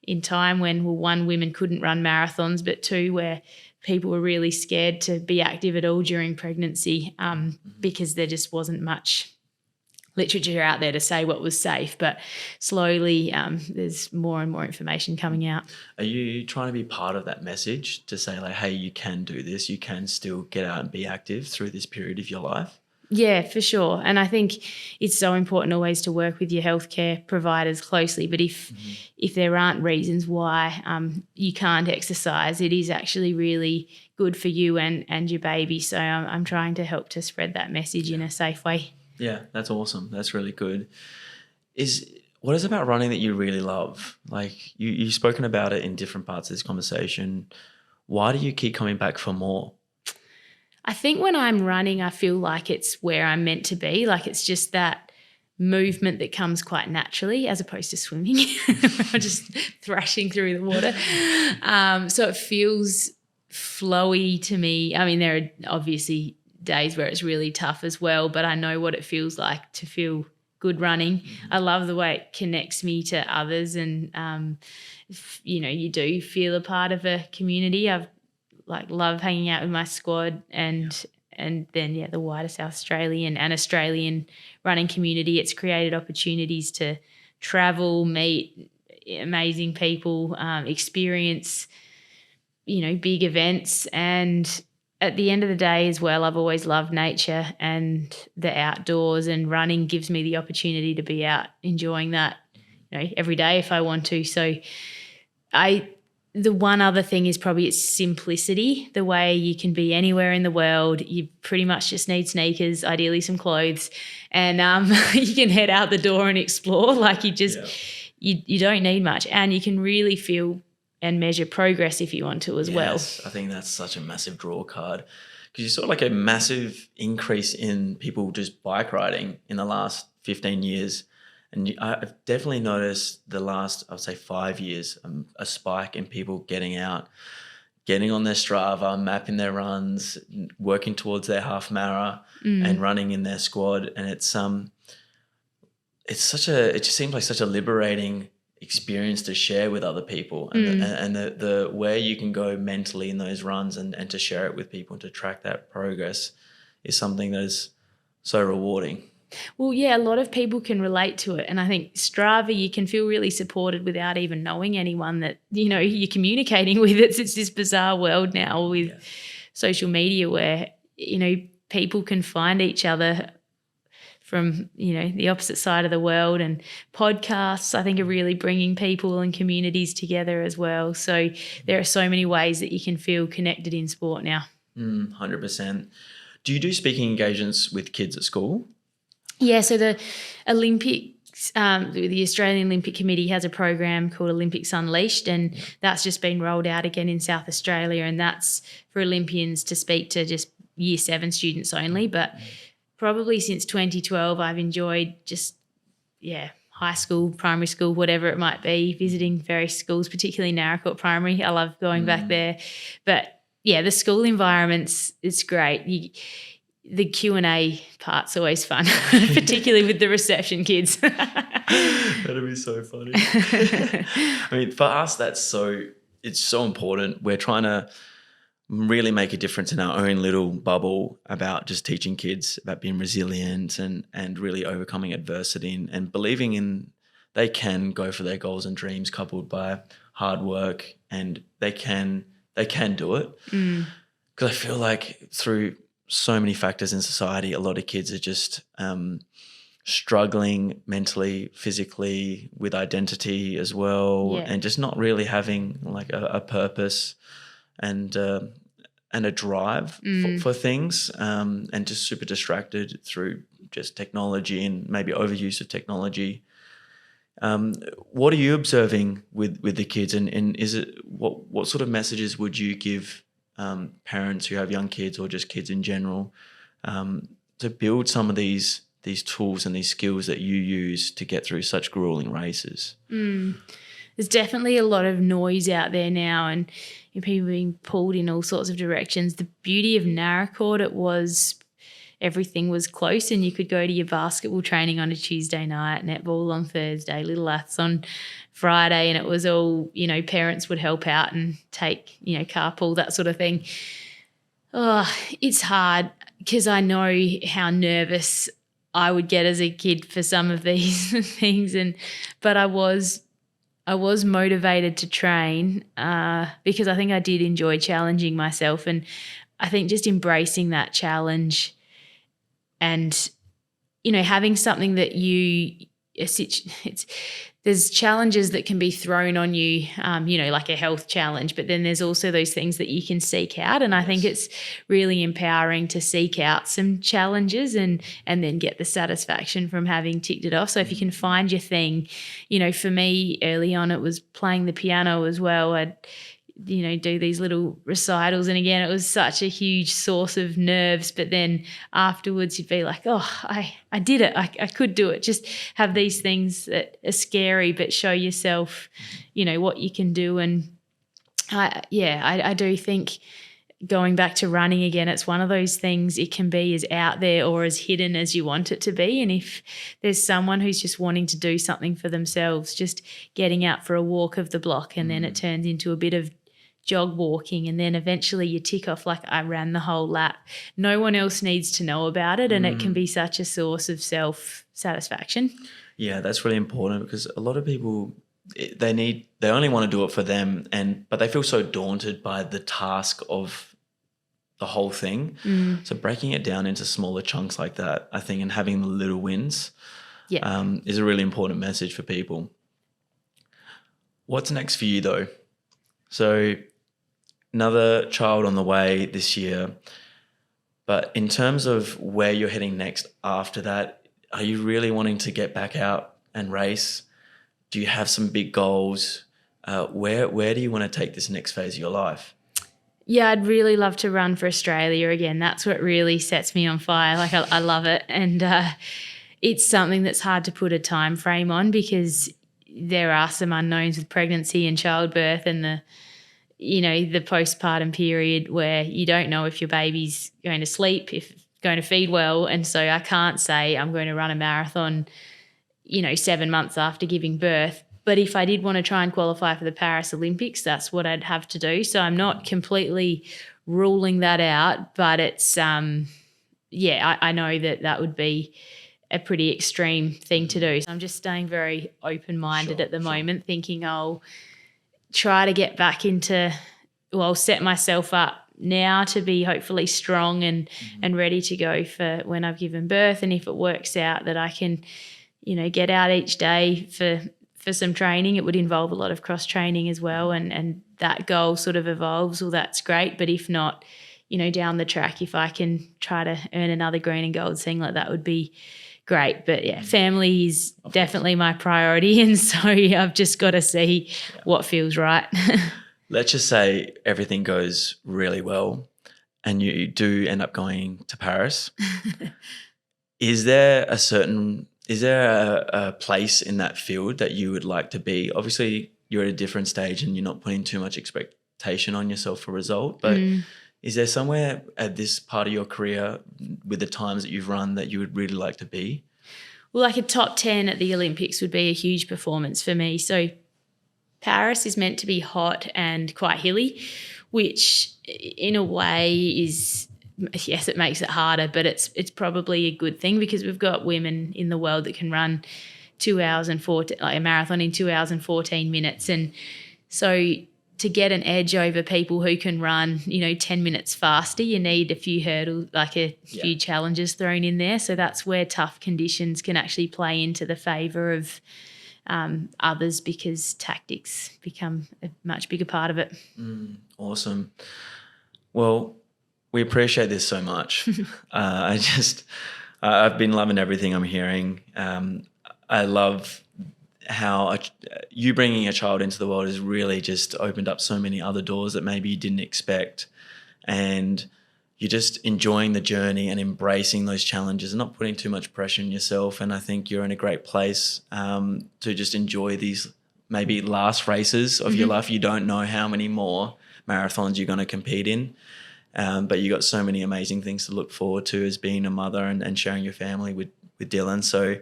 in time when, well, one, women couldn't run marathons, but two, where people were really scared to be active at all during pregnancy, because there just wasn't much literature out there to say what was safe. But slowly there's more and more information coming out. Are you trying to be part of that message to say, like, hey, you can do this, you can still get out and be active through this period of your life? Yeah, for sure. And I think it's so important always to work with your healthcare providers closely. But if there aren't reasons why you can't exercise, it is actually really good for you and your baby. So I'm trying to help to spread that message in a safe way. Yeah, that's awesome. That's really good. What is it about running that you really love? Like, you've spoken about it in different parts of this conversation. Why do you keep coming back for more? I think when I'm running, I feel like it's where I'm meant to be. Like, it's just that movement that comes quite naturally, as opposed to swimming. I'm just thrashing through the water. So it feels flowy to me. I mean, there are obviously days where it's really tough as well, but I know what it feels like to feel good running. I love the way it connects me to others, and you do feel a part of a community. I've love hanging out with my squad and then the wider South Australian and Australian running community. It's created opportunities to travel, meet amazing people, experience big events. And at the end of the day as well, I've always loved nature and the outdoors, and running gives me the opportunity to be out enjoying that, every day if I want to. So the one other thing is probably its simplicity, the way you can be anywhere in the world. You pretty much just need sneakers, ideally some clothes, and you can head out the door and explore. Like, you don't need much, and you can really feel and measure progress if you want to as well. I think that's such a massive draw card, because you saw like a massive increase in people just bike riding in the last 15 years. And I've definitely noticed the last, I would say 5 years, a spike in people getting out, getting on their Strava, mapping their runs, working towards their half marathon and running in their squad. And it just seems like such a liberating experience to share with other people, and the where you can go mentally in those runs and to share it with people and to track that progress is something that is so rewarding. Well, yeah, a lot of people can relate to it. And I think Strava, you can feel really supported without even knowing anyone that, you're communicating with. It's this bizarre world now with social media where, people can find each other from, the opposite side of the world. And podcasts, I think, are really bringing people and communities together as well. So there are so many ways that you can feel connected in sport now. 100%. Do you do speaking engagements with kids at school? Yeah, so the Olympics, the Australian Olympic Committee has a program called Olympics Unleashed, and that's just been rolled out again in South Australia, and that's for Olympians to speak to just Year 7 students only. But probably since 2012, I've enjoyed just, high school, primary school, whatever it might be, visiting various schools, particularly Narracourt Primary. I love going back there. But, the school environments, it's great. The Q&A part's always fun, particularly with the reception kids. That'd be so funny. I mean, for us, it's so important. We're trying to really make a difference in our own little bubble about just teaching kids about being resilient and really overcoming adversity and believing in they can go for their goals and dreams, coupled by hard work, and they can do it. Because I feel like through so many factors in society, a lot of kids are just struggling mentally, physically, with identity as well, and just not really having like a purpose and a drive for things, and just super distracted through just technology and maybe overuse of technology. What are you observing with the kids, and is it what sort of messages would you give parents who have young kids or just kids in general, to build some of these tools and these skills that you use to get through such grueling races? there's definitely a lot of noise out there now, and people being pulled in all sorts of directions. The beauty of Narracourt, it was everything was close, and you could go to your basketball training on a Tuesday night, netball on Thursday, little aths on Friday, and it was all, parents would help out and take, carpool, that sort of thing. Oh, it's hard because I know how nervous I would get as a kid for some of these things, but I was motivated to train because I think I did enjoy challenging myself, and I think just embracing that challenge and having something that there's challenges that can be thrown on you, like a health challenge, but then there's also those things that you can seek out. And I think it's really empowering to seek out some challenges and then get the satisfaction from having ticked it off. So if you can find your thing, for me early on, it was playing the piano as well. I'd, do these little recitals. And again, it was such a huge source of nerves. But then afterwards you'd be like, oh, I did it. I could do it. Just have these things that are scary, but show yourself, what you can do. And I do think going back to running again, it's one of those things, it can be as out there or as hidden as you want it to be. And if there's someone who's just wanting to do something for themselves, just getting out for a walk of the block, and then it turns into a bit of jog walking, and then eventually you tick off like I ran the whole lap. No one else needs to know about it, and it can be such a source of self-satisfaction. Yeah, that's really important, because a lot of people, they only want to do it for them, but they feel so daunted by the task of the whole thing. So breaking it down into smaller chunks like that, I think, and having the little wins is a really important message for people. What's next for you though? So another child on the way this year, but in terms of where you're heading next after that, are you really wanting to get back out and race? Do you have some big goals? Where do you want to take this next phase of your life? Yeah, I'd really love to run for Australia again. That's what really sets me on fire. Like I love it. And it's something that's hard to put a time frame on, because there are some unknowns with pregnancy and childbirth and the postpartum period where you don't know if your baby's going to sleep, if it's going to feed well. And so I can't say I'm going to run a marathon, 7 months after giving birth. But if I did want to try and qualify for the Paris Olympics, that's what I'd have to do. So I'm not completely ruling that out, but it's, I know that would be a pretty extreme thing to do. So I'm just staying very open-minded at the moment, thinking I'll try to get back set myself up now to be hopefully strong and ready to go for when I've given birth. And if it works out that I can, get out each day for some training, it would involve a lot of cross training as well. And that goal sort of evolves, well, that's great. But if not, down the track, if I can try to earn another green and gold singlet, that would be great. But yeah, family is definitely my priority. And so I've just got to see what feels right. Let's just say everything goes really well and you do end up going to Paris. Is there a place in that field that you would like to be? Obviously, you're at a different stage and you're not putting too much expectation on yourself for result, but is there somewhere at this part of your career with the times that you've run that you would really like to be? Well, like a top 10 at the Olympics would be a huge performance for me. So Paris is meant to be hot and quite hilly, which in a way is, yes, it makes it harder, but it's probably a good thing, because we've got women in the world that can run 2 hours and 14, like a marathon in 2 hours and 14 minutes. And so to get an edge over people who can run, 10 minutes faster, you need a few hurdles, like a few challenges thrown in there. So that's where tough conditions can actually play into the favour of others, because tactics become a much bigger part of it. Awesome. Well, we appreciate this so much. I've been loving everything I'm hearing. I love how you bringing a child into the world has really just opened up so many other doors that maybe you didn't expect. And you're just enjoying the journey and embracing those challenges and not putting too much pressure on yourself. And I think you're in a great place to just enjoy these maybe last races of your life. You don't know how many more marathons you're going to compete in. But you got so many amazing things to look forward to as being a mother and sharing your family with Dylan. So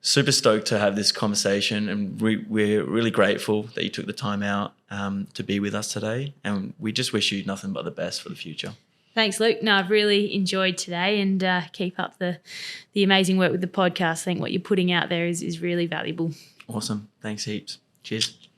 super stoked to have this conversation, and we're really grateful that you took the time out to be with us today, and we just wish you nothing but the best for the future. Thanks, Luke. No, I've really enjoyed today, and keep up the amazing work with the podcast. I think what you're putting out there is really valuable. Awesome. Thanks heaps. Cheers.